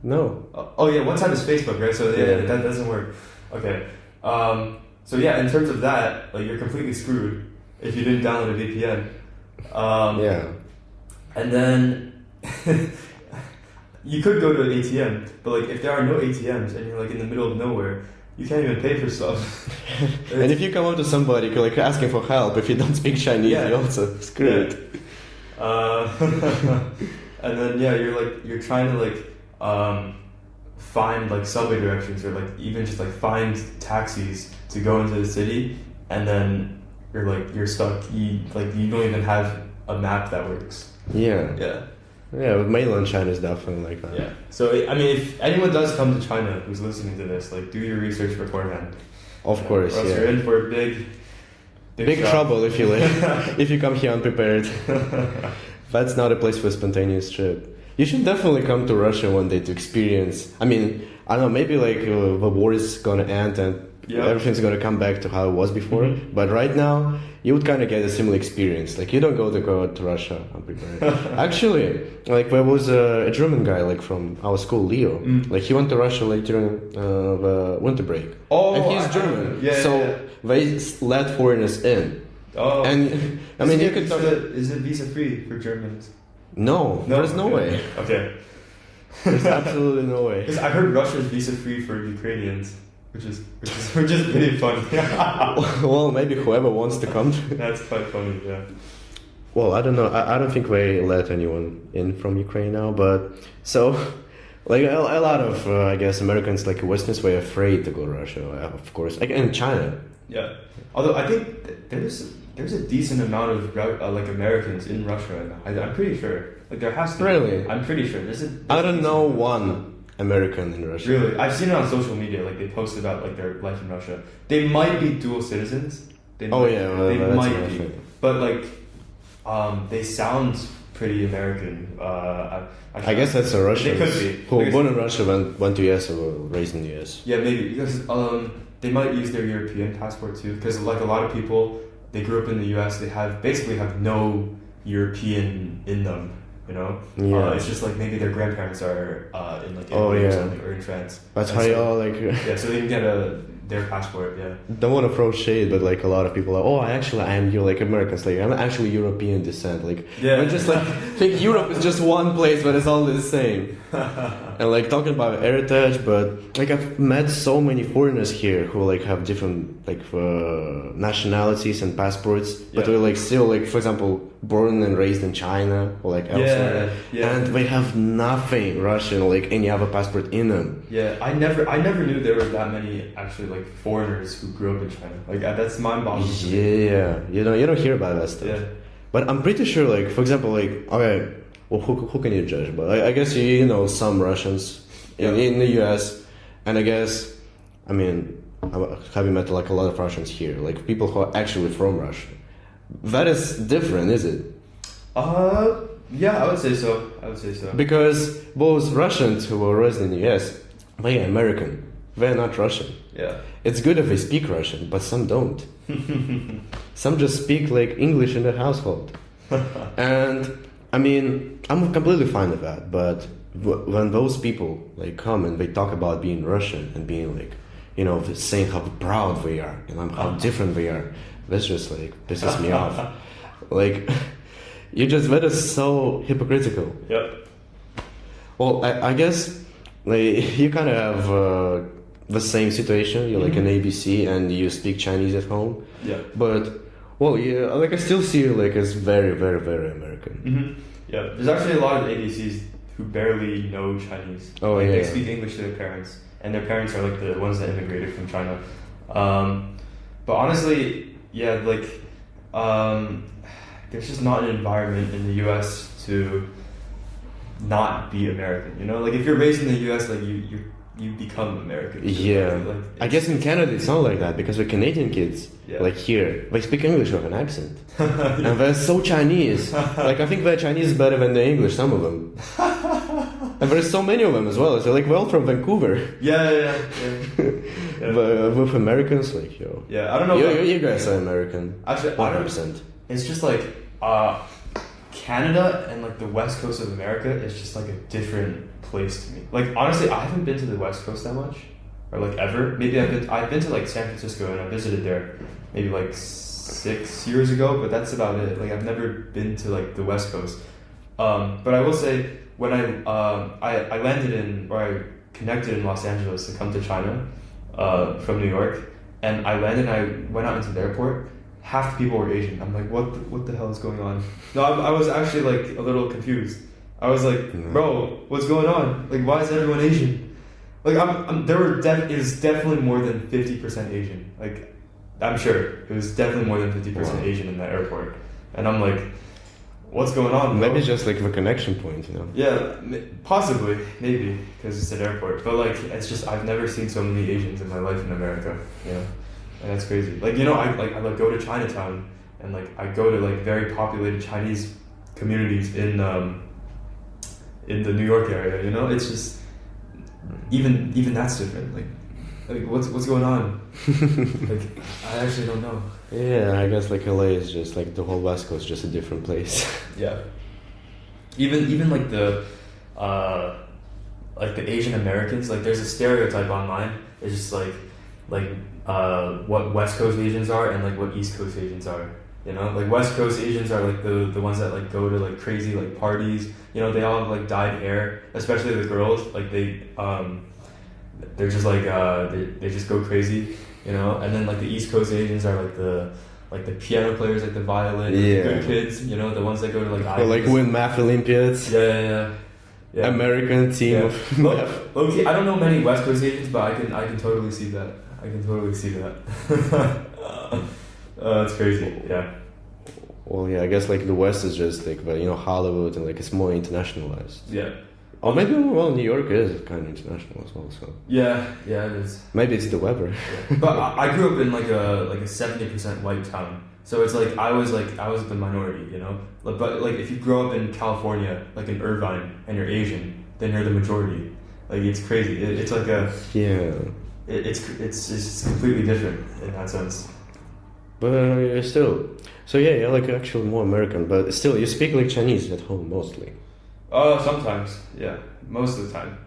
[SPEAKER 1] No.
[SPEAKER 2] Oh yeah, WhatsApp is Facebook, right? So yeah, that doesn't work. Okay. So yeah, in terms of that, like you're completely screwed if you didn't download a VPN.
[SPEAKER 1] Yeah.
[SPEAKER 2] And then. You could go to an ATM, but like if there are no ATMs and you're like in the middle of nowhere, you can't even pay for stuff.
[SPEAKER 1] And if you come up to somebody like asking for help, if you don't speak Chinese, you're also screwed.
[SPEAKER 2] Yeah. And then you're trying to like find like subway directions or like even just like find taxis to go into the city, and then you're stuck. You don't even have a map that works.
[SPEAKER 1] Yeah.
[SPEAKER 2] Yeah.
[SPEAKER 1] Yeah, but mainland China is definitely like that.
[SPEAKER 2] Yeah. So, I mean, if anyone does come to China who's listening to this, like, do your research beforehand.
[SPEAKER 1] Of course,
[SPEAKER 2] or else you're in for a big
[SPEAKER 1] trouble if you if you come here unprepared. That's not a place for a spontaneous trip. You should definitely come to Russia one day to experience. I mean, I don't know, maybe like the war is gonna end and everything's gonna come back to how it was before. Mm-hmm. But right now, you would kind of get a similar experience. Like you don't go to Russia unprepared. Actually, like there was a German guy like from our school, Leo. Like he went to Russia like during the winter break.
[SPEAKER 2] Oh,
[SPEAKER 1] and he's German, they let foreigners in.
[SPEAKER 2] Oh,
[SPEAKER 1] and I mean, you could.
[SPEAKER 2] Is it visa free for Germans?
[SPEAKER 1] No, there's no way.
[SPEAKER 2] Okay,
[SPEAKER 1] there's absolutely no way.
[SPEAKER 2] Because I heard Russia is visa free for Ukrainians. Which is pretty funny.
[SPEAKER 1] Well, maybe whoever wants to come.
[SPEAKER 2] That's quite funny, yeah.
[SPEAKER 1] Well, I don't know. I don't think they let anyone in from Ukraine now. But so, like a lot of I guess Americans, like Westerners, were afraid to go to Russia. Of course, like in China.
[SPEAKER 2] Yeah. Although I think there's a decent amount of like Americans in Russia right now. I'm pretty sure. Like there has to be.
[SPEAKER 1] Really?
[SPEAKER 2] I'm pretty sure.
[SPEAKER 1] I don't know one American in Russia.
[SPEAKER 2] Really? I've seen it on social media, like they post about like their life in Russia. They might be dual citizens. They might be. But like they sound pretty American.
[SPEAKER 1] I guess that's a Russian.
[SPEAKER 2] They could be.
[SPEAKER 1] Who
[SPEAKER 2] Because-
[SPEAKER 1] born in Russia, went to US or were raised in the US.
[SPEAKER 2] Yeah, maybe because they might use their European passport too. Because like a lot of people, they grew up in the U.S. They basically have no European in them. You know,
[SPEAKER 1] Yeah.
[SPEAKER 2] it's just like maybe their grandparents are in like
[SPEAKER 1] Oh,
[SPEAKER 2] Italy or
[SPEAKER 1] yeah.
[SPEAKER 2] something, or in France.
[SPEAKER 1] That's
[SPEAKER 2] And
[SPEAKER 1] how
[SPEAKER 2] so-
[SPEAKER 1] y'all like.
[SPEAKER 2] Yeah, so they can get their passport. Yeah.
[SPEAKER 1] Don't want to throw shade, but like a lot of people are, oh, I am like Americans, like I'm actually European descent. Like,
[SPEAKER 2] Yeah.
[SPEAKER 1] I just like think Europe is just one place, but it's all the same. And like talking about heritage, but like I've met so many foreigners here who like have different like nationalities and passports, but
[SPEAKER 2] Yeah.
[SPEAKER 1] they're like still like, for example, born and raised in China or like elsewhere,
[SPEAKER 2] yeah.
[SPEAKER 1] and they have nothing Russian or like any other passport in them.
[SPEAKER 2] Yeah, I never knew there were that many actually like foreigners who grew up in China. Like that's mind-boggling.
[SPEAKER 1] Yeah, you don't hear about that stuff.
[SPEAKER 2] Yeah.
[SPEAKER 1] But I'm pretty sure, like, for example, like, okay, well, who can you judge? But I guess you know some Russians in the US, and I guess, I mean, have you met like a lot of Russians here, like people who are actually from Russia? That is different, is it?
[SPEAKER 2] Yeah, I would say so.
[SPEAKER 1] Because those Russians who were raised in the US, they are American. They're not Russian.
[SPEAKER 2] Yeah.
[SPEAKER 1] It's good if they speak Russian, but some don't. Some just speak like English in the household. And I mean, I'm completely fine with that. But when those people like come and they talk about being Russian and being like, you know, saying how proud they are and how different they are, that's just like pisses me off. Like, that is so hypocritical.
[SPEAKER 2] Yep.
[SPEAKER 1] Well, I guess like you kind of have the same situation. You're like an ABC and you speak Chinese at home.
[SPEAKER 2] Yeah.
[SPEAKER 1] But well, yeah, like I still see you like as very, very, very American.
[SPEAKER 2] Mm-hmm. Yeah. There's actually a lot of ABCs who barely know Chinese.
[SPEAKER 1] Oh,
[SPEAKER 2] like,
[SPEAKER 1] yeah.
[SPEAKER 2] They speak English to their parents, and their parents are like the ones that immigrated from China. But honestly, yeah, like there's just not an environment in the U.S. to not be American. You know, like if you're raised in the U.S., like you become American.
[SPEAKER 1] Yeah,
[SPEAKER 2] Like,
[SPEAKER 1] I guess in Canada it's not like that because the Canadian kids,
[SPEAKER 2] Yeah.
[SPEAKER 1] like here, they speak English with an accent, and they're so Chinese. Like I think their Chinese is better than their English, some of them. And there's so many of them as well. So like, well, from Vancouver.
[SPEAKER 2] Yeah.
[SPEAKER 1] But with Americans, like yo,
[SPEAKER 2] Yeah, I don't know.
[SPEAKER 1] you guys are American.
[SPEAKER 2] Actually, I don't.
[SPEAKER 1] 100%.
[SPEAKER 2] It's just like Canada and like the West Coast of America is just like a different place to me. Like honestly, I haven't been to the West Coast that much, or like ever. Maybe I've been to like San Francisco and I visited there maybe like 6 years ago, but that's about it. Like I've never been to like the West Coast. But I will say when I landed in, or I connected in Los Angeles to come to China from New York, and I landed and I went out into the airport. Half the people were Asian. I'm like, what the hell is going on? No, I was actually like a little confused. I was like, bro, what's going on? Like, why is everyone Asian? Like, it was definitely more than 50% Asian. Like, I'm sure it was definitely more than 50% Asian in that airport. And I'm like, what's going on? Bro?
[SPEAKER 1] Maybe it's just like the connection point, you know.
[SPEAKER 2] Yeah, possibly, maybe, because it's an airport. But like, it's just I've never seen so many Asians in my life in America. You know, and that's crazy. Like, you know, I go to Chinatown and like I go to like very populated Chinese communities in the New York area. You know, it's just even that's different. Like what's going on? Like, I actually don't know.
[SPEAKER 1] Yeah, I guess like LA is just like the whole West Coast, just a different place.
[SPEAKER 2] Yeah. Even like the Asian Americans, like there's a stereotype online. It's just like what West Coast Asians are and like what East Coast Asians are. You know, like West Coast Asians are like the ones that like go to like crazy like parties. You know, they all have like dyed hair, especially the girls. Like they're just like they just go crazy. You know, and then like the East Coast Asians are like the piano players, like the violin, good kids. You know, the ones that go to like
[SPEAKER 1] Or like win math Olympiads.
[SPEAKER 2] Yeah.
[SPEAKER 1] American team
[SPEAKER 2] Yeah.
[SPEAKER 1] of math.
[SPEAKER 2] Okay, I don't know many West Coast Asians, but I can totally see that. It's crazy. Yeah.
[SPEAKER 1] Well, yeah, I guess like the West is just like, you know, Hollywood and like it's more internationalized.
[SPEAKER 2] Yeah.
[SPEAKER 1] Or maybe, well, New York is kind of international as well, so.
[SPEAKER 2] Yeah, it is.
[SPEAKER 1] Maybe it's the weather.
[SPEAKER 2] But I grew up in like a 70% white town, So it's like I was the minority, you know. But like if you grow up in California, like in Irvine, and you're Asian, then you're the majority. Like it's crazy. It's like a
[SPEAKER 1] Yeah.
[SPEAKER 2] It's completely different in that sense.
[SPEAKER 1] But still, so yeah, you're like actually more American, but still, you speak like Chinese at home mostly.
[SPEAKER 2] Oh, sometimes, yeah, most of the time.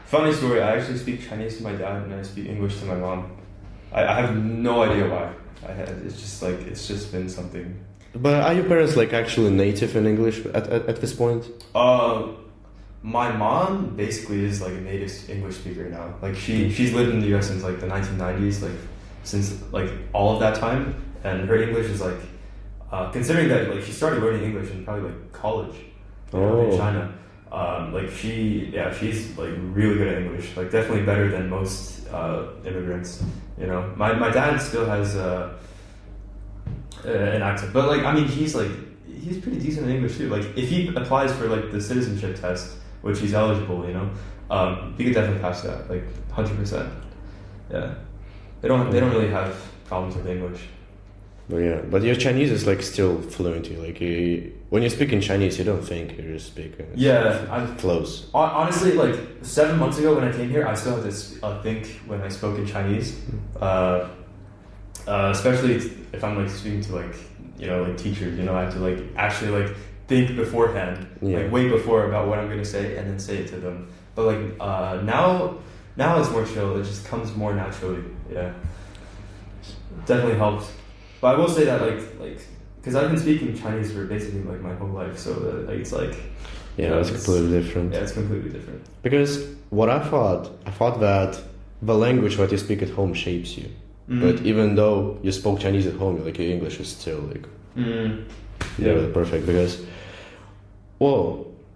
[SPEAKER 2] Funny story. I actually speak Chinese to my dad, and I speak English to my mom. I have no idea why. It's just been something.
[SPEAKER 1] But are your parents like actually native in English at this point?
[SPEAKER 2] My mom basically is like a native English speaker now. Like she's lived in the U.S. since like the 1990s, like since like all of that time, and her English is like, considering that like she started learning English in probably like college, in China. She's like really good at English, like definitely better than most immigrants. You know, my dad still has an accent, but like I mean he's pretty decent in English too. Like if he applies for like the citizenship test, which he's eligible, you know, he could definitely pass that, like 100%. Yeah, they don't really have problems with English.
[SPEAKER 1] But your Chinese is like still fluent. Like when you speak in Chinese, you don't think you just speak.
[SPEAKER 2] I'm
[SPEAKER 1] close.
[SPEAKER 2] Honestly, like 7 months ago when I came here, I still had to think when I spoke in Chinese, especially if I'm like speaking to like like teachers. You know, I have to like actually like think beforehand, like way before about what I'm gonna say, and then say it to them. But like now it's more chill. It just comes more naturally. Yeah, definitely helps. But I will say that like because I've been speaking Chinese for basically like my whole life, so that like it's like
[SPEAKER 1] it's completely different.
[SPEAKER 2] Yeah, it's completely different.
[SPEAKER 1] Because what I thought that the language what you speak at home shapes you. But even though you spoke Chinese at home, like your English is still like perfect.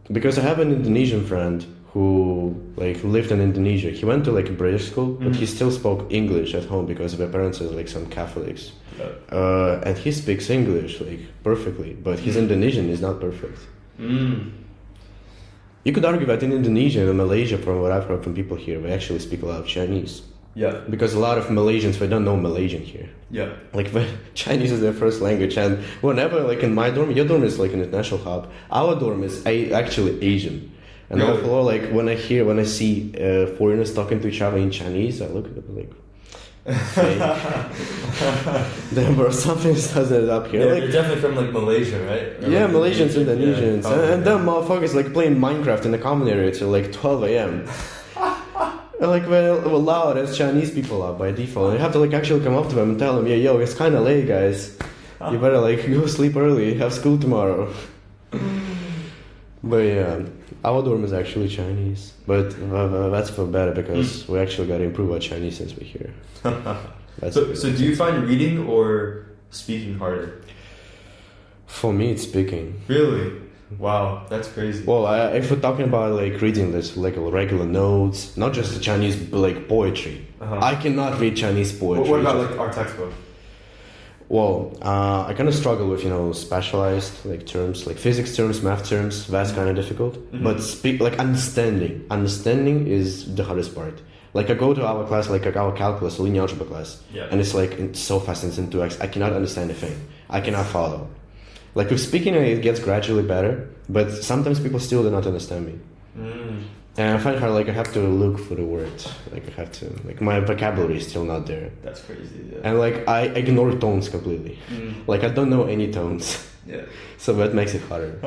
[SPEAKER 1] Because I have an Indonesian friend who like lived in Indonesia. He went to like a British school, but he still spoke English at home because their parents are like some Catholics. And he speaks English like perfectly, but his Indonesian is not perfect. You could argue that in Indonesia and Malaysia, from what I've heard from people here, we actually speak a lot of Chinese.
[SPEAKER 2] Yeah.
[SPEAKER 1] Because a lot of Malaysians, they don't know Malaysian here. Yeah. Like Chinese is their first language, and whenever like in my dorm, your dorm is like an international hub. Our dorm is actually Asian. And
[SPEAKER 2] really?
[SPEAKER 1] overall, like when I see foreigners talking to each other in Chinese, I look at them like, damn, bro, something doesn't up here.
[SPEAKER 2] Yeah,
[SPEAKER 1] like,
[SPEAKER 2] you're definitely from like Malaysia, right? Or
[SPEAKER 1] yeah,
[SPEAKER 2] like
[SPEAKER 1] Malaysians, Indonesians, and them
[SPEAKER 2] yeah.
[SPEAKER 1] motherfuckers like playing Minecraft in the common area till like 12 a.m. And like we're loud as Chinese people are by default. And you have to like actually come up to them and tell them, yeah, yo, it's kind of late, guys. You better like go sleep early. Have school tomorrow. But yeah, our dorm is actually Chinese, but that's for better because we actually got to improve our Chinese since we're here.
[SPEAKER 2] So do you find reading or speaking harder?
[SPEAKER 1] For me, it's speaking.
[SPEAKER 2] Really? Wow, that's crazy.
[SPEAKER 1] Well, if we're talking about like reading this like regular notes, not just the Chinese, but like poetry. I cannot read Chinese poetry.
[SPEAKER 2] What about like our textbook?
[SPEAKER 1] Well, I kind of struggle with specialized like terms, like physics terms, math terms. That's kind of difficult. But understanding is the hardest part. Like I go to our class, like our calculus, linear algebra class, and it's like it's so fast, it's in 2x. I cannot understand a thing. I cannot follow. Like with speaking, it gets gradually better, but sometimes people still do not understand me. And I find hard, like I have to look for the word. Like I have to, like my vocabulary is still not there.
[SPEAKER 2] That's crazy. Yeah.
[SPEAKER 1] And like I ignore tones completely. Like I don't know any tones.
[SPEAKER 2] Yeah.
[SPEAKER 1] So that makes it harder.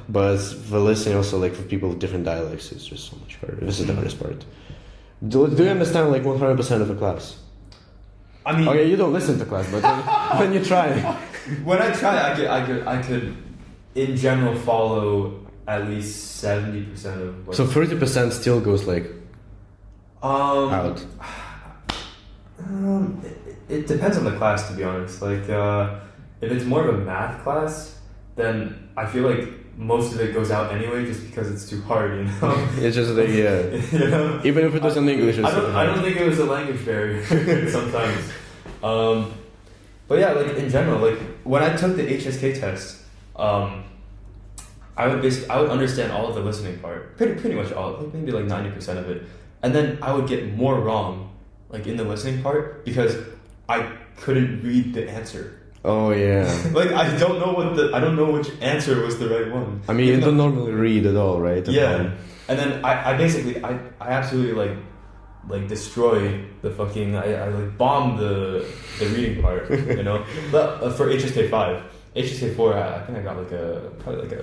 [SPEAKER 1] But for listening also, like for people with different dialects, it's just so much harder. This is the hardest part. Do you understand like 100% of a class?
[SPEAKER 2] I mean,
[SPEAKER 1] okay, you don't listen to class, but when you try.
[SPEAKER 2] When I try, I could, in general, follow at least 70% of. What
[SPEAKER 1] so 30% still goes like out.
[SPEAKER 2] It depends on the class, to be honest. Like, if it's more of a math class, then I feel like most of it goes out anyway, just because it's too hard, you know.
[SPEAKER 1] It's just like you know? Even if it was in English.
[SPEAKER 2] I don't think it was a language barrier sometimes. But yeah, like in general, like when I took the HSK test, I would understand all of the listening part, pretty much all, like maybe like 90% of it, and then I would get more wrong, like in the listening part, because I couldn't read the answer.
[SPEAKER 1] Oh yeah.
[SPEAKER 2] Like I don't know which answer was the right one.
[SPEAKER 1] I mean, you don't normally read at all, right?
[SPEAKER 2] Yeah. And then I basically I absolutely like destroy the fucking I like bomb the reading part, you know. But for HSK5, HSK4 I think I got probably like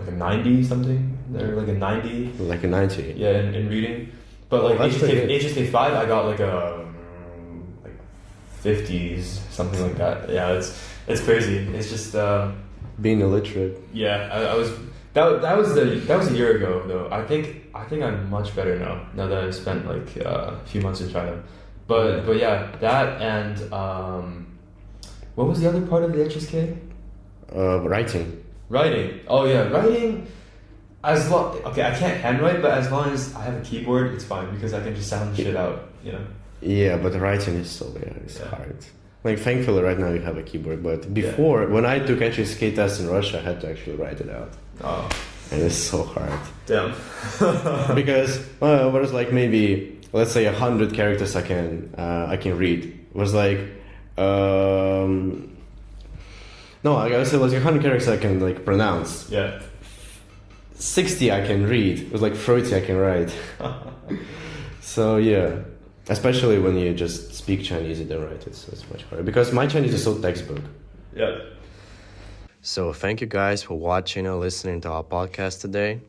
[SPEAKER 2] a 90 something, or like a 90.
[SPEAKER 1] Like a 90.
[SPEAKER 2] Yeah, in reading. But like HSK5 I got like a like 50s, something like that. Yeah, it's crazy. It's just
[SPEAKER 1] being illiterate.
[SPEAKER 2] yeah, I was that was a year ago though. I think I'm much better now that I've spent like a few months in China. But yeah, that and what was the other part of the HSK? Writing. Oh yeah, writing. Okay, I can't handwrite, but as long as I have a keyboard, it's fine because I can just sound shit out, you know.
[SPEAKER 1] Yeah, but writing is it's hard. Like thankfully right now you have a keyboard, but before when I took HSK test in Russia, I had to actually write it out.
[SPEAKER 2] Oh.
[SPEAKER 1] And it's so hard.
[SPEAKER 2] Damn.
[SPEAKER 1] Because whereas like maybe let's say 100 characters I can read. It was like no, I gotta say like 100 characters I can like pronounce.
[SPEAKER 2] Yeah.
[SPEAKER 1] 60 I can read. It was like 30 I can write. So yeah, especially when you just speak Chinese and don't write it, so it's much harder. Because my Chinese is so textbook.
[SPEAKER 2] Yeah.
[SPEAKER 1] So thank you guys for watching or listening to our podcast today.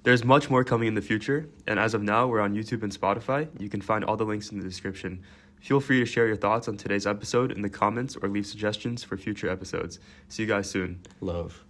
[SPEAKER 2] There's much more coming in the future, and as of now, we're on YouTube and Spotify. You can find all the links in the description. Feel free to share your thoughts on today's episode in the comments or leave suggestions for future episodes. See you guys soon.
[SPEAKER 1] Love.